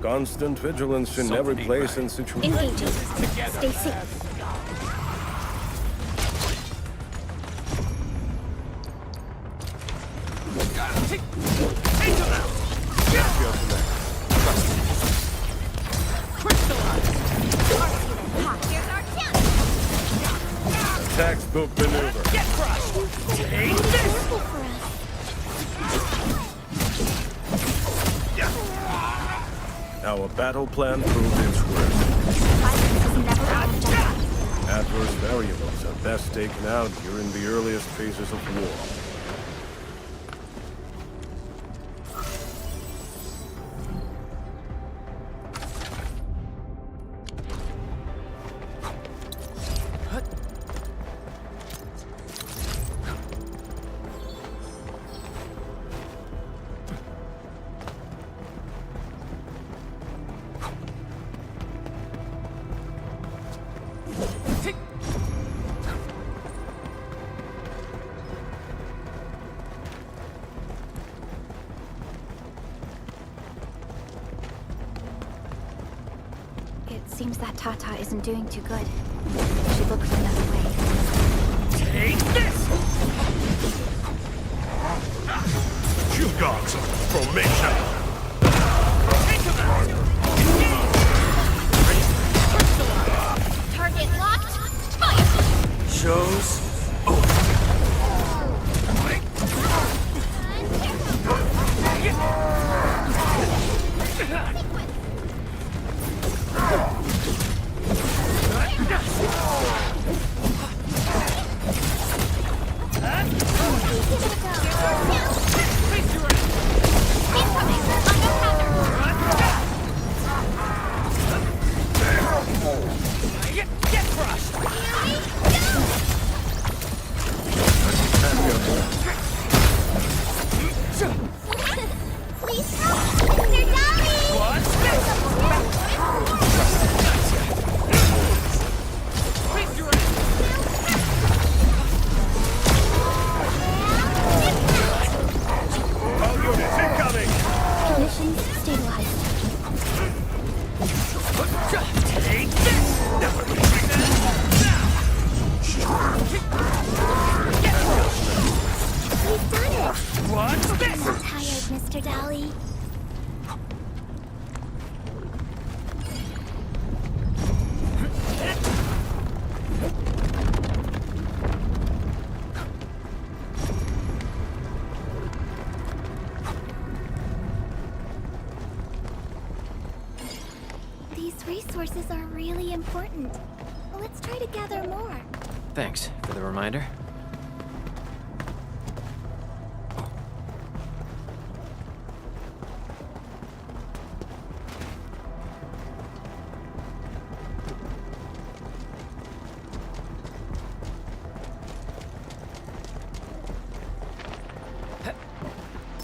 Constant vigilance in every place and situation. Engaging. Stay safe. Textbook maneuver. Get crushed! Take this! Our battle plan proved its worth. Adverse variables are best taken out during the earliest phases of war. Seems that Tata isn't doing too good. We should look for another way. Take this! You got some formation! Take him out! Target locked. Fire! Shows resources are really important. Let's try to gather more. Thanks for the reminder.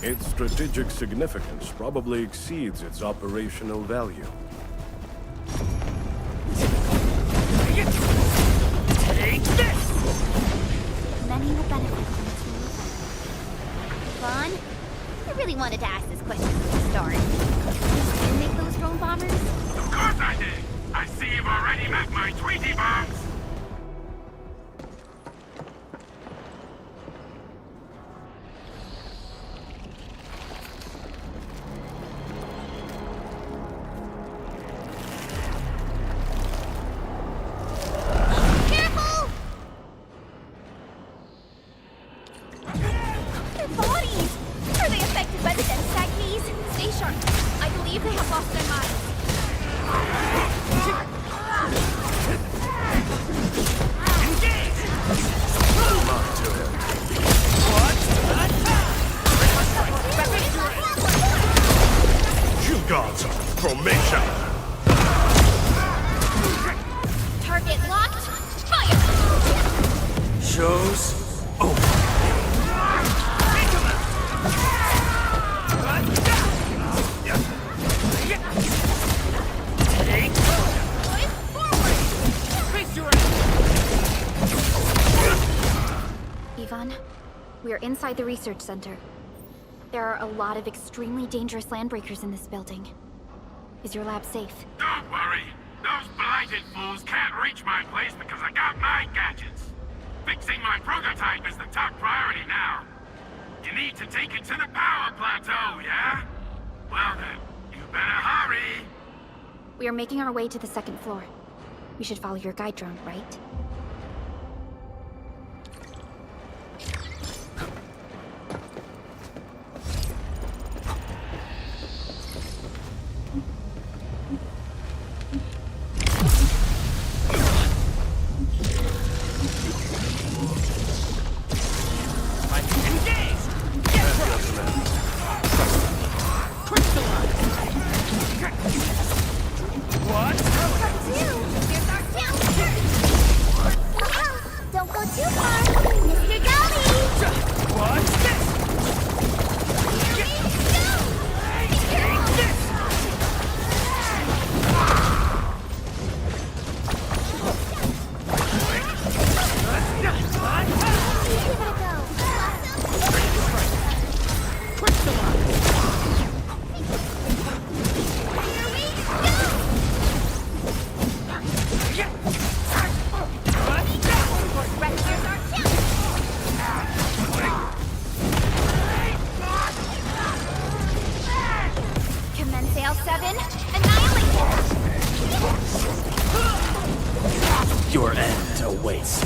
Its strategic significance probably exceeds its operational value. take this! Many will benefit from this move. Vaughn, I really wanted to ask this question from the start. Did you make those drone bombers? Of course I did! I see you've already met my Tweety bombs! Target locked. Fire! Show's over. Ivan, we are inside the research center. There are a lot of extremely dangerous landbreakers in this building. Is your lab safe? Don't worry. Those blighted fools can't reach my place because I got my gadgets. Fixing my prototype is the top priority now. You need to take it to the power plateau, yeah? Well then, you better hurry. We are making our way to the second floor. We should follow your guide drone, right? Your end awaits.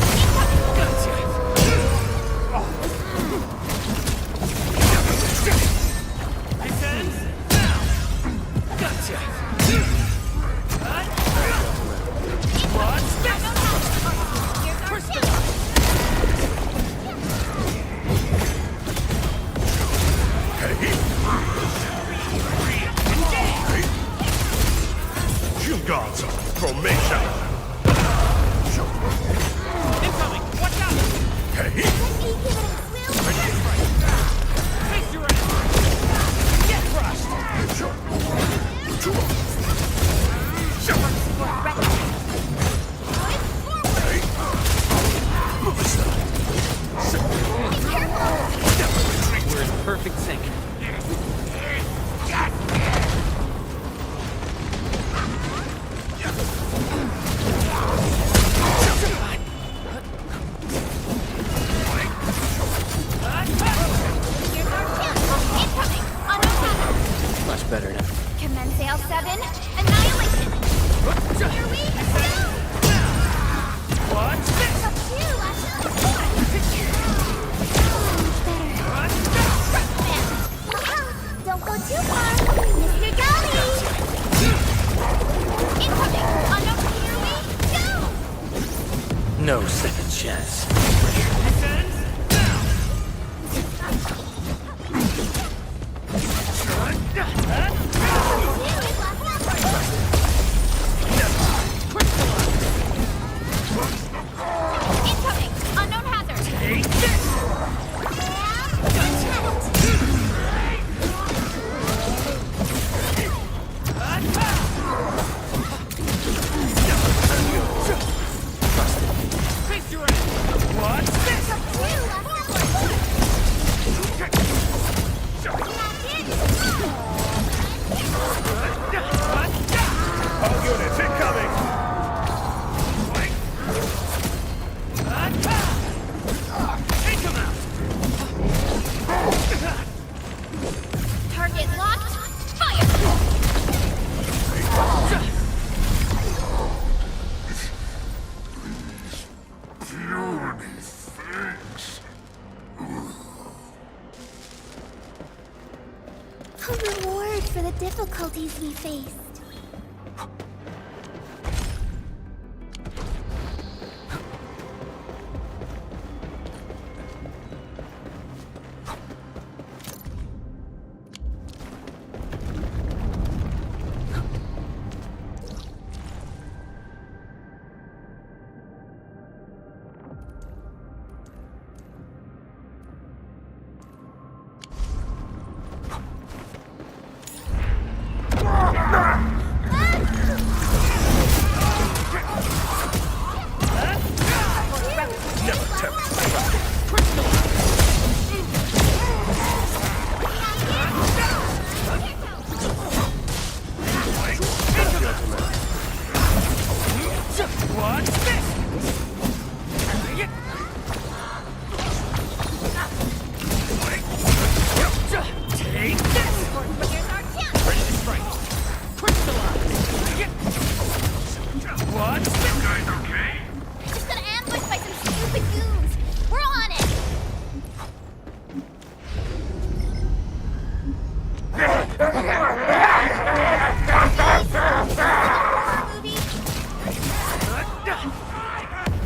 Perfect sync. Much better now. Commence L7, annihilation! Here we go! Watch this! Don't go too far, Mr. Golly! Incoming! Unknown, here we go! No second chance. Incoming! Unknown hazard! Take this! What's this? All units incoming! Take him out! Target locked! Fire! A reward for the difficulties we faced.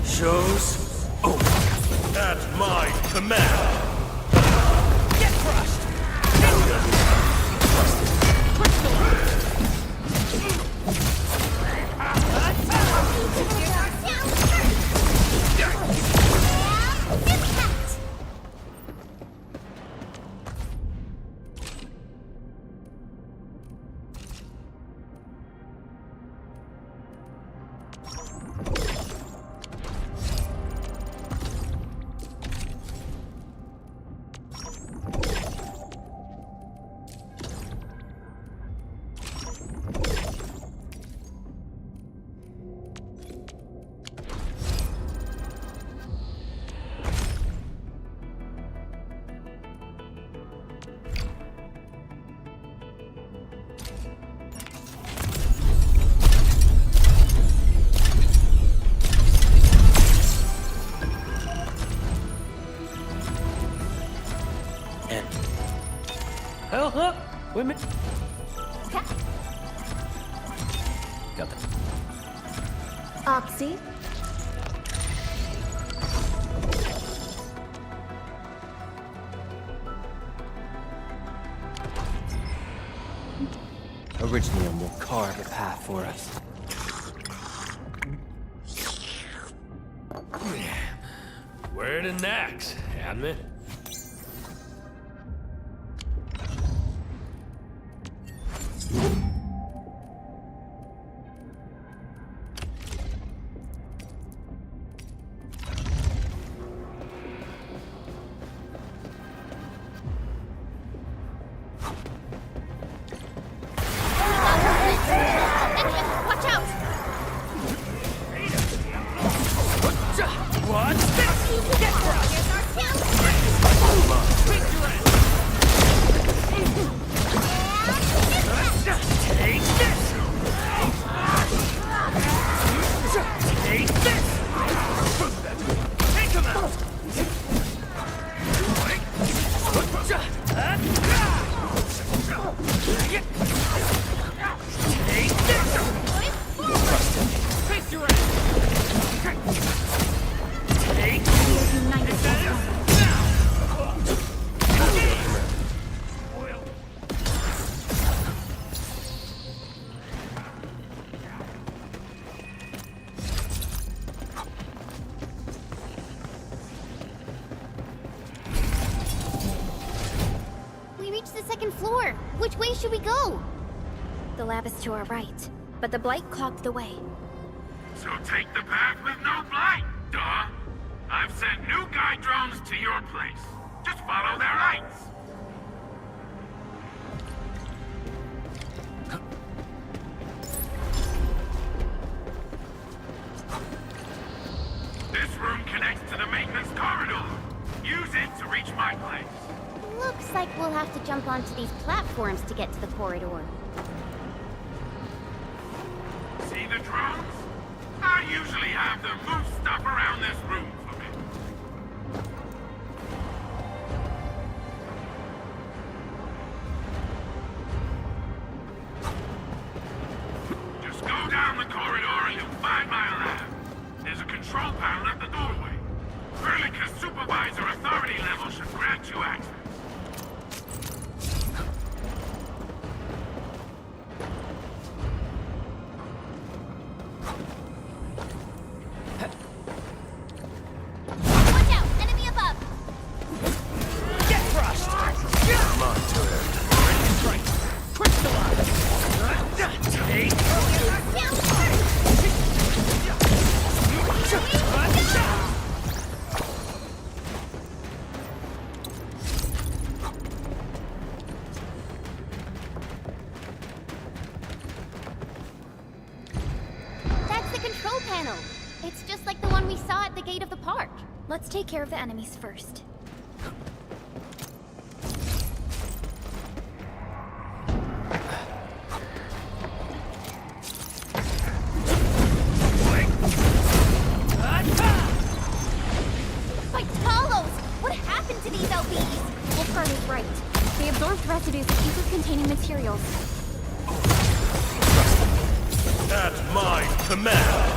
Show's over. At my command. Get crushed! Hell, huh? Women. Got them. Oxy. Original will carve a path for us. Where the next, Admin? Should we go? The lab is to our right, but the Blight clogged the way. So take the path with no Blight, duh! I've sent new guide drones to your place. Just follow their lights. This room connects to the maintenance corridor. Use it to reach my place. Looks like we'll have to jump onto these platforms to get to the corridor. See the drones? I usually have them move stuff around this room for me. Just go down the corridor and you'll find my lab. There's a control panel at the doorway. Verlica's supervisor authority level should grant you access. It's just like the one we saw at the gate of the park. Let's take care of the enemies first. By Talos! What happened to these LBs? Wolfguard is right. They absorbed residues of ether-containing materials. At my command!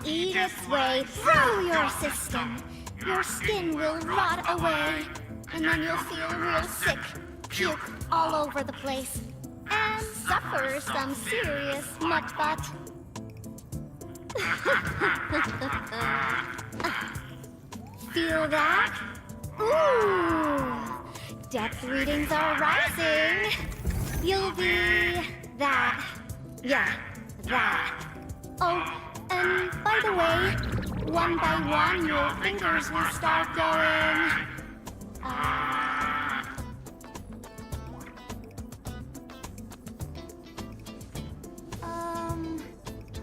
eat its way through your system. Your skin will rot away, and then you'll feel real sick, puke all over the place, and suffer some serious mutt butt. Feel that? Ooh! Depth readings are rising. You'll be that. Yeah, that. Oh, and by the way, one by one your fingers will start going.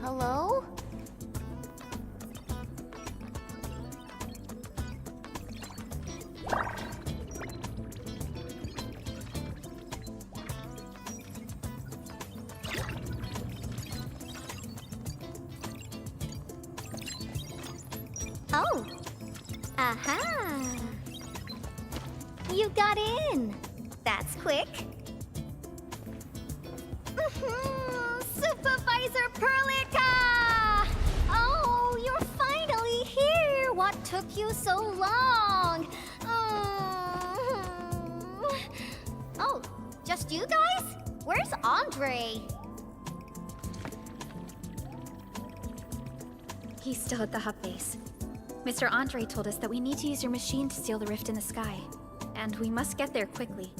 Hello? Oh. Aha. You got in. That's quick. Supervisor Perlica! Oh, you're finally here. What took you so long? Oh, just you guys? Where's Andre? He's still at the hub base. Mr. Andre told us that we need to use your machine to seal the rift in the sky. And we must get there quickly.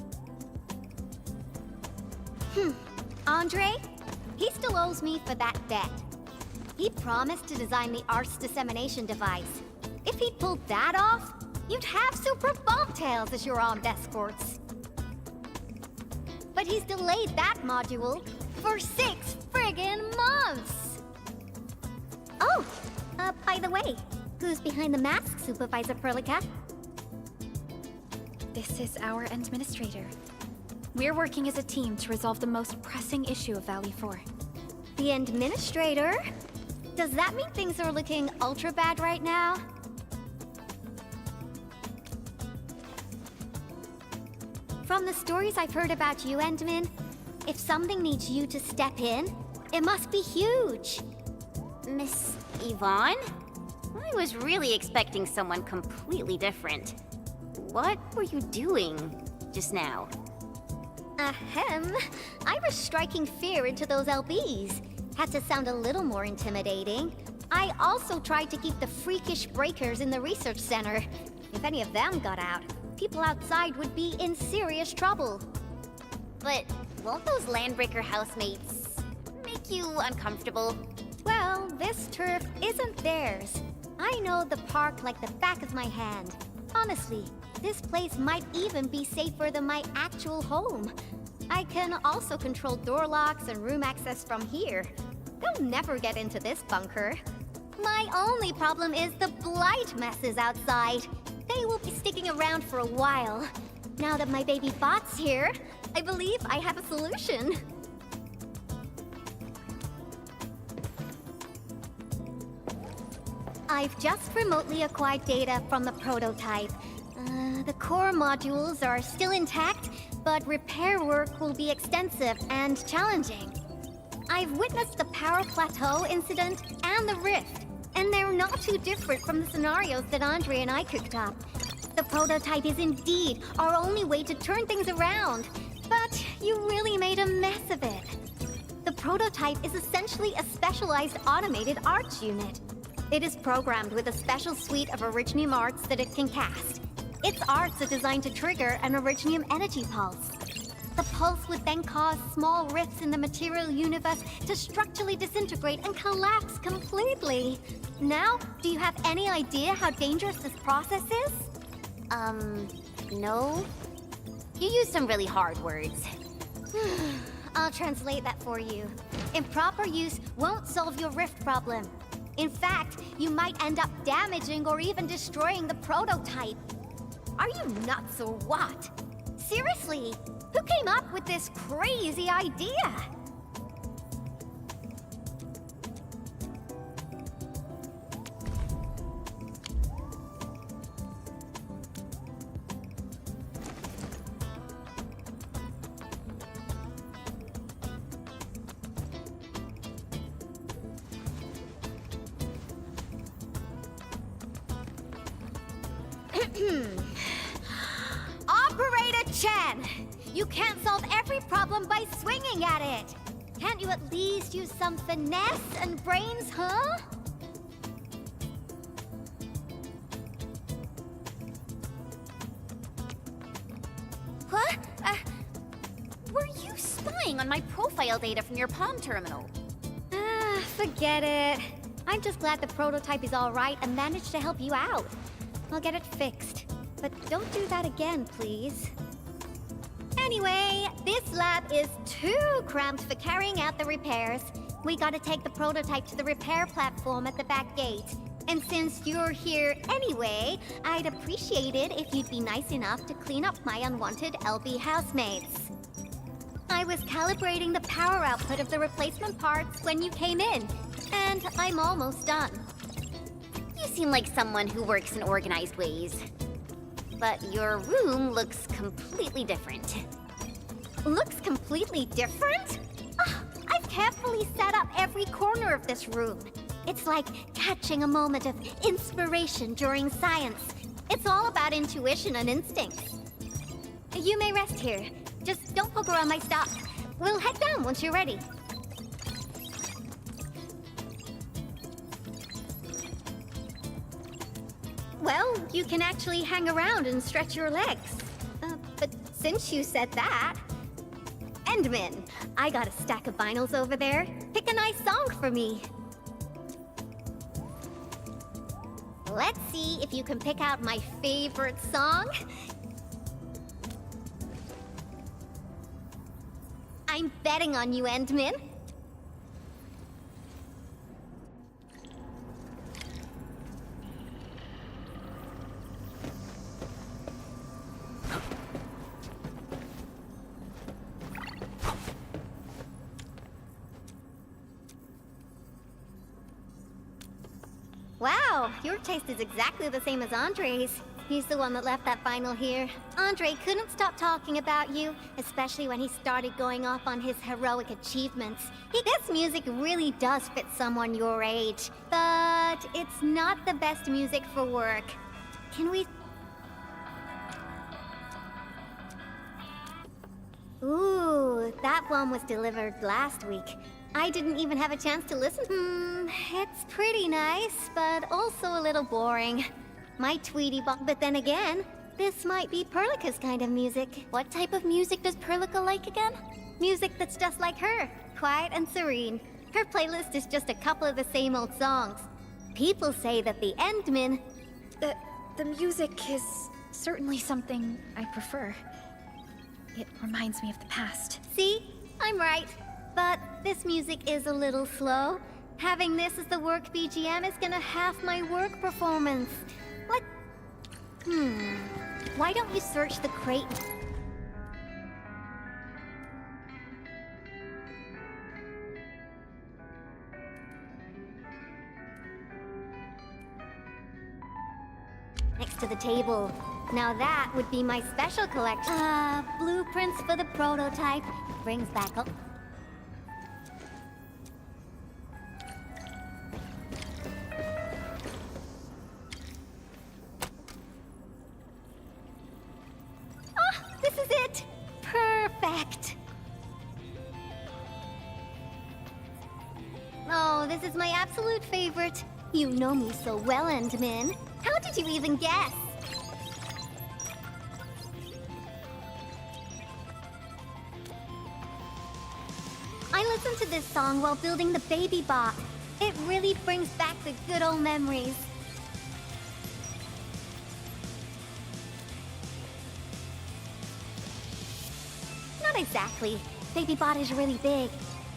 Andre? He still owes me for that bet. He promised to design the Art's dissemination device. If he'd pulled that off, you'd have super bobtails as your armed escorts. But he's delayed that module for 6 friggin' months! Oh, by the way, who's behind the mask, Supervisor Perlica? This is our administrator. We're working as a team to resolve the most pressing issue of Valley 4. The administrator? Does that mean things are looking ultra bad right now? From the stories I've heard about you, Endman, if something needs you to step in, it must be huge. Miss Yvonne? I was really expecting someone completely different. What were you doing just now? Ahem. I was striking fear into those LBs. Had to sound a little more intimidating. I also tried to keep the freakish breakers in the research center. If any of them got out, people outside would be in serious trouble. But won't those Landbreaker housemates make you uncomfortable? Well, this turf isn't theirs. I know the park like the back of my hand. Honestly, this place might even be safer than my actual home. I can also control door locks and room access from here. They'll never get into this bunker. My only problem is the Blight messes outside. They will be sticking around for a while. Now that my baby bot's here, I believe I have a solution. I've just remotely acquired data from the prototype. The core modules are still intact, but repair work will be extensive and challenging. I've witnessed the power plateau incident and the rift, and they're not too different from the scenarios that Andre and I cooked up. The prototype is indeed our only way to turn things around, but you really made a mess of it. The prototype is essentially a specialized automated arch unit. It is programmed with a special suite of Originium arts that it can cast. Its arts are designed to trigger an Originium energy pulse. The pulse would then cause small rifts in the material universe to structurally disintegrate and collapse completely. Now, do you have any idea how dangerous this process is? No. You used some really hard words. I'll translate that for you. Improper use won't solve your rift problem. In fact, you might end up damaging or even destroying the prototype. Are you nuts or what? Seriously, who came up with this crazy idea? Operator Chen! You can't solve every problem by swinging at it! Can't you at least use some finesse and brains, huh? What? Were you spying on my profile data from your palm terminal? Forget it. I'm just glad the prototype is all right and managed to help you out. I'll get it fixed. But don't do that again, please. Anyway, this lab is too cramped for carrying out the repairs. We gotta take the prototype to the repair platform at the back gate. And since you're here anyway, I'd appreciate it if you'd be nice enough to clean up my unwanted LB housemates. I was calibrating the power output of the replacement parts when you came in, and I'm almost done. You seem like someone who works in organized ways. But your room looks completely different. Looks completely different? I've carefully set up every corner of this room. It's like catching a moment of inspiration during science. It's all about intuition and instincts. You may rest here. Just don't poke around my stuff. We'll head down once you're ready. Well, you can actually hang around and stretch your legs. But since you said that... Endman, I got a stack of vinyls over there. Pick a nice song for me. Let's see if you can pick out my favorite song. I'm betting on you, Endman. Wow, your taste is exactly the same as Andre's. He's the one that left that vinyl here. Andre couldn't stop talking about you, especially when he started going off on his heroic achievements. This music really does fit someone your age, but it's not the best music for work. Can we... Ooh, that one was delivered last week. I didn't even have a chance to listen. It's pretty nice, but also a little boring. My Tweety Bong, but then again, this might be Perlica's kind of music. What type of music does Perlica like again? Music that's just like her, quiet and serene. Her playlist is just a couple of the same old songs. People say that the Endman... The music is certainly something I prefer. It reminds me of the past. See? I'm right. But this music is a little slow. Having this as the work BGM is gonna half my work performance. What? Why don't you search the crate? Next to the table. Now that would be my special collection. Blueprints for the prototype. Brings back up. This is it! Perfect! Oh, this is my absolute favorite. You know me so well, Endman. How did you even guess? I listened to this song while building the baby bot. It really brings back the good old memories. Not exactly. BabyBot is really big.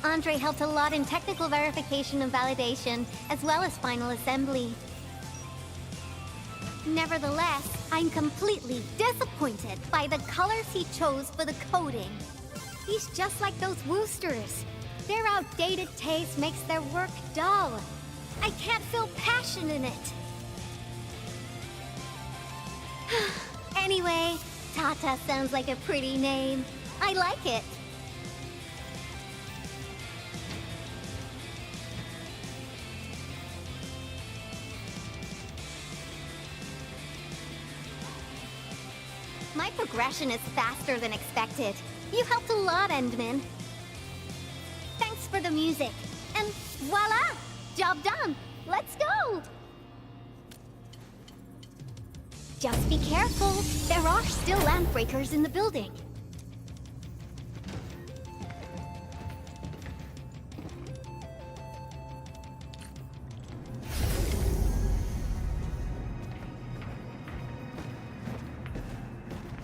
Andre helped a lot in technical verification and validation, as well as final assembly. Nevertheless, I'm completely disappointed by the colors he chose for the coding. He's just like those Woosters. Their outdated taste makes their work dull. I can't feel passion in it. Anyway, Tata sounds like a pretty name. I like it. progression is faster than expected. You've helped a lot, Endman. Thanks for the music. And voila! Job done! Let's go! Just be careful. There are still land breakers in the building.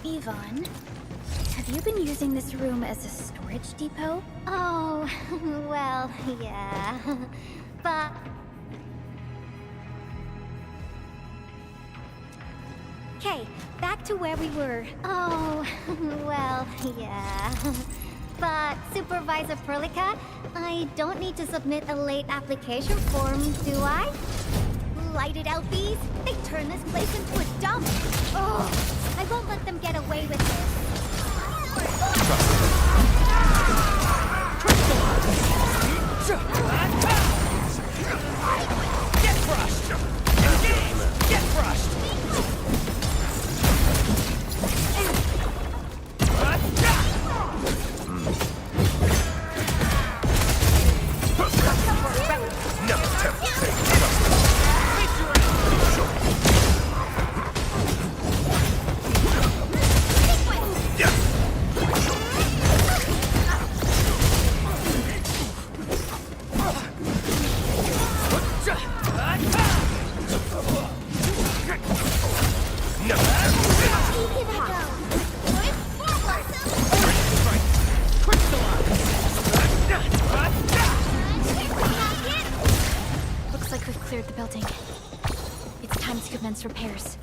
Yvonne, have you been using this room as a storage depot? Oh, well, yeah. But... Okay, back to where we were. Oh, well, yeah. But, Supervisor Perlica, I don't need to submit a late application form, do I? Lighted LBs? They turn this place into a dump! Oh, I won't let them get away with Get crushed! Engage! Get crushed! Never attempt to take trust. Looks like we've cleared the building. It's time to commence repairs.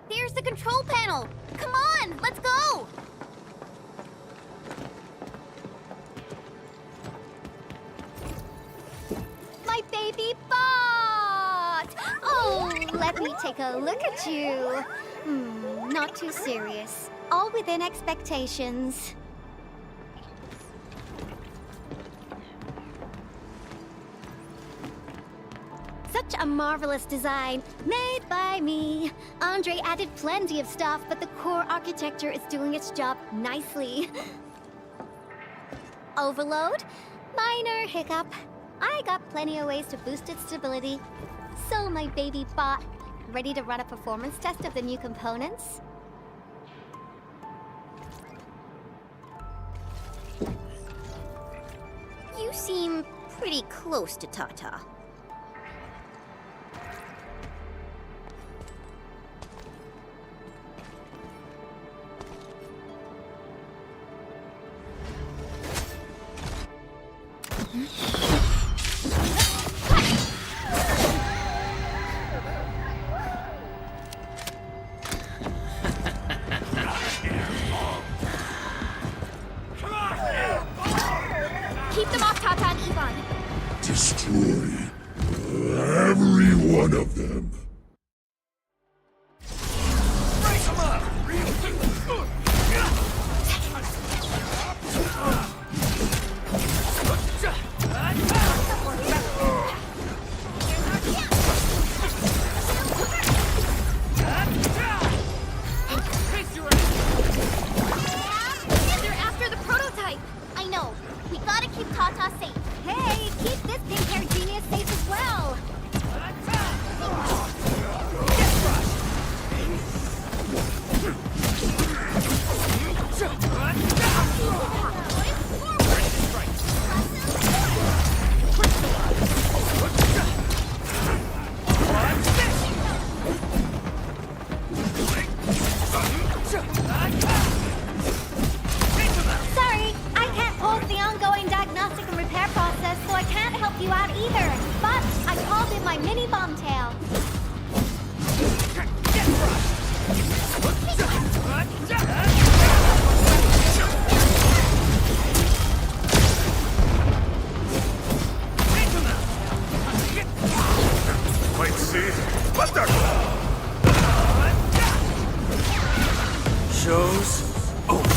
Here's the control panel! Come on, let's go! My baby bot! Oh, let me take a look at you. Not too serious. All within expectations. Such a marvelous design, made by me. Andre added plenty of stuff, but the core architecture is doing its job nicely. Overload? Minor hiccup. I got plenty of ways to boost its stability. So, my baby bot, ready to run a performance test of the new components? You seem pretty close to Tata. Keep them off Tata and Yvonne. Destroy every one of them. Break them up! They're after the prototype! I know. We gotta keep Tata safe. Hey, keep this pink-haired genius safe as well! Sorry, I can't pause the ongoing diagnostic and repair process, so I can't help you out either. But I called in my mini bomb tail. might see. What the? Shows over.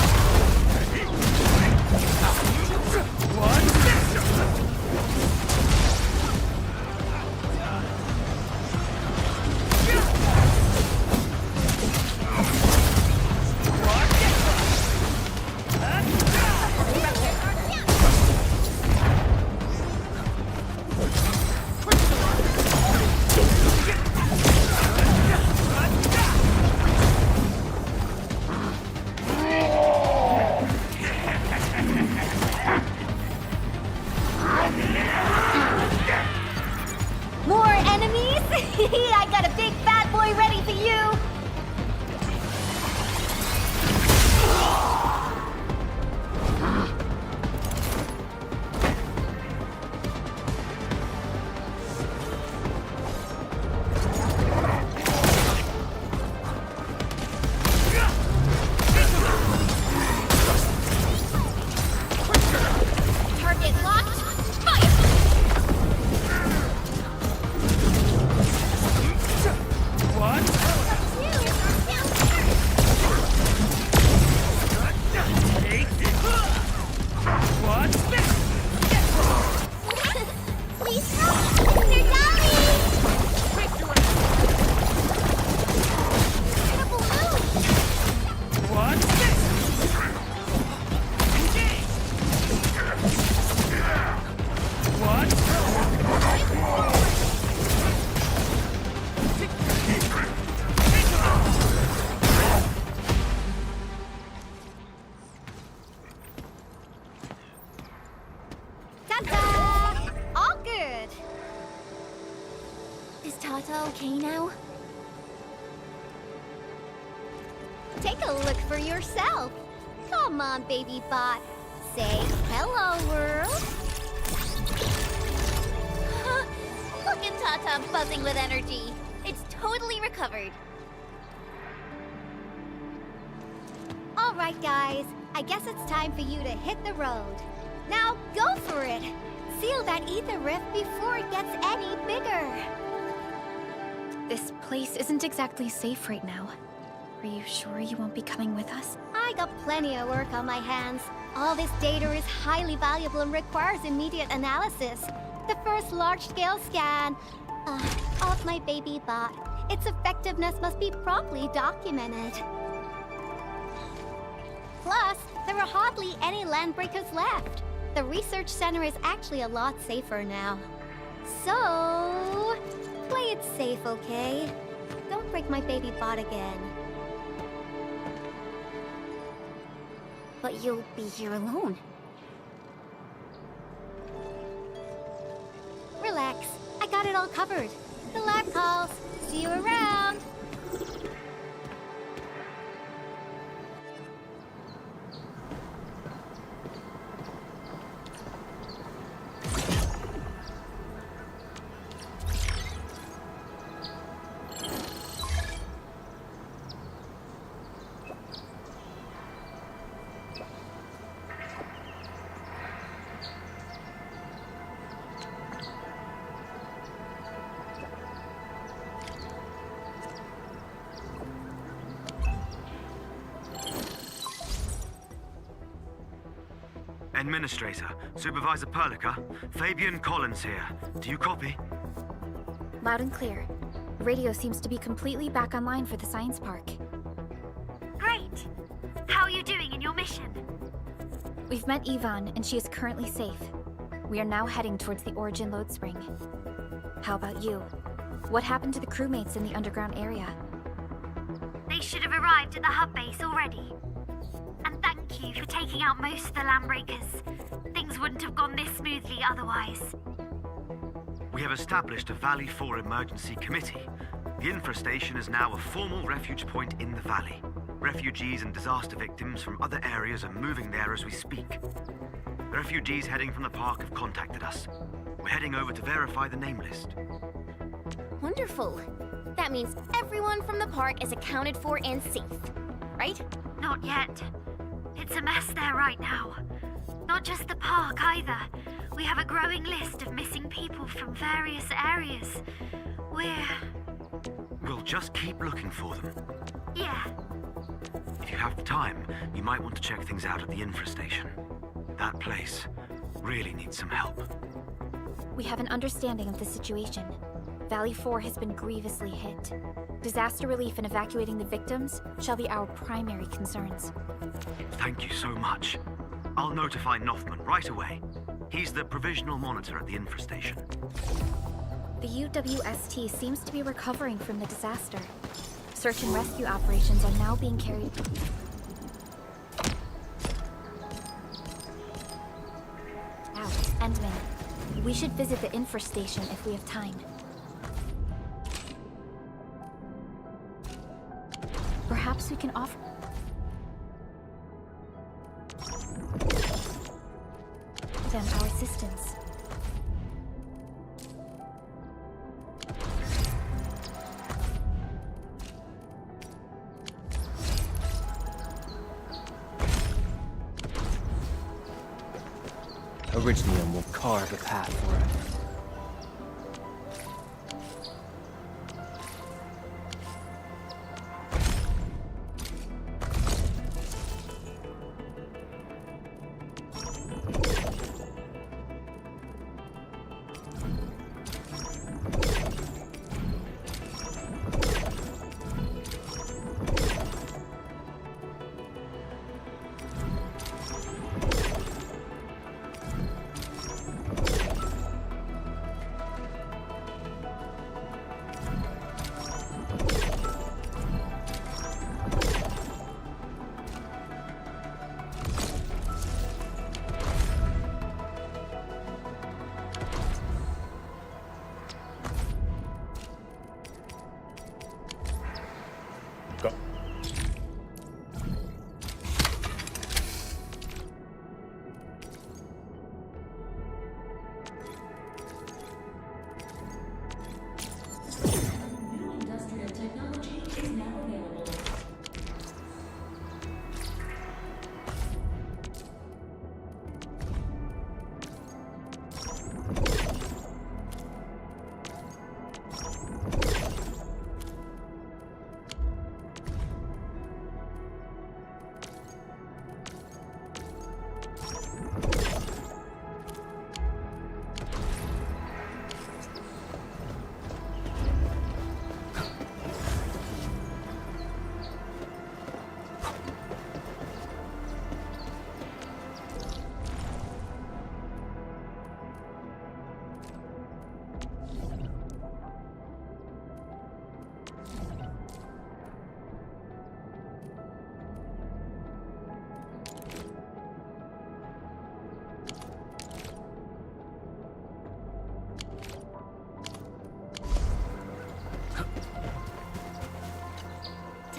More enemies? I got a big bad boy ready for you! Target locked. Fire! Please help! They're dying! Triple move! Ta-da! All good! Is Tata okay now? Take a look for yourself. Come on, baby bot. Say hello, world. Look at Tata buzzing with energy. It's totally recovered. All right, guys. I guess it's time for you to hit the road. Now, go for it. Seal that ether rift before it gets any bigger. This place isn't exactly safe right now. Are you sure you won't be coming with us? I got plenty of work on my hands. All this data is highly valuable and requires immediate analysis. The first large-scale scan of my baby bot. Its effectiveness must be promptly documented. Plus, there are hardly any landbreakers left. The research center is actually a lot safer now. So, play it safe, okay? Don't break my baby bot again. But you'll be here alone. Relax. I got it all covered. The lab calls. See you around. Administrator, Supervisor Perlica, Fabian Collins here. Do you copy? Loud and clear. Radio seems to be completely back online for the science park. Great! How are you doing in your mission? We've met Yvonne, and she is currently safe. We are now heading towards the Origin load spring. How about you? What happened to the crewmates in the underground area? They should have arrived at the hub base already. And thank you for taking out most of the landbreakers. Things wouldn't have gone this smoothly otherwise. We have established a Valley 4 emergency committee. The infrastation is now a formal refuge point in the valley. Refugees and disaster victims from other areas are moving there as we speak. Refugees heading from the park have contacted us. We're heading over to verify the name list. Wonderful. That means everyone from the park is accounted for and safe, right? Not yet. It's a mess there right now. Not just the park either. We have a growing list of missing people from various areas. We'll just keep looking for them. Yeah. If you have the time, you might want to check things out at the infrastation. That place really needs some help. We have an understanding of the situation. Valley 4 has been grievously hit. Disaster relief and evacuating the victims shall be our primary concerns. Thank you so much. I'll notify Nothman right away. He's the provisional monitor at the infrastation. The UWST seems to be recovering from the disaster. Search and rescue operations are now being carried. Out, Endman. We should visit the infrastation if we have time. Perhaps we can offer them our assistance. Originium will carve a path for it.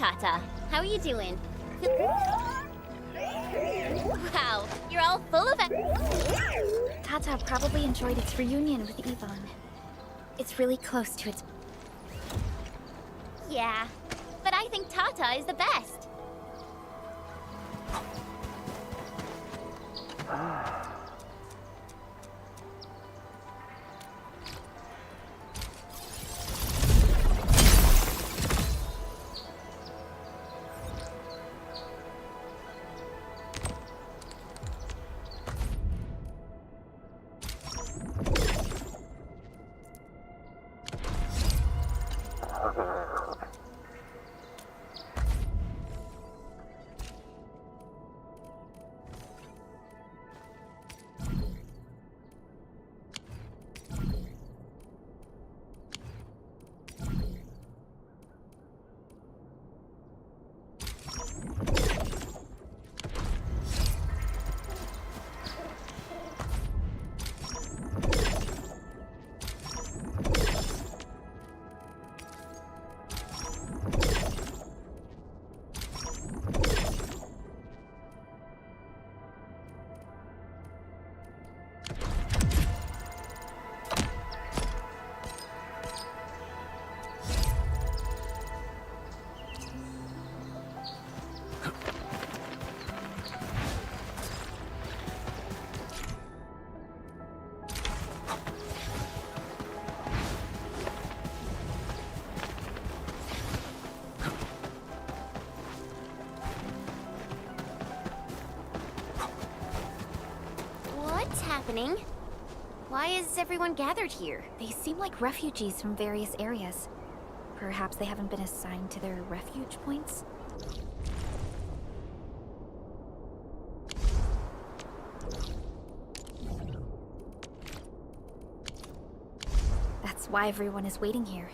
Tata, how are you doing? Wow, you're all full of it. Tata probably enjoyed its reunion with Yvonne. It's really close to its... Yeah, but I think Tata is the best. happening? Why is everyone gathered here? They seem like refugees from various areas. Perhaps they haven't been assigned to their refuge points? That's why everyone is waiting here.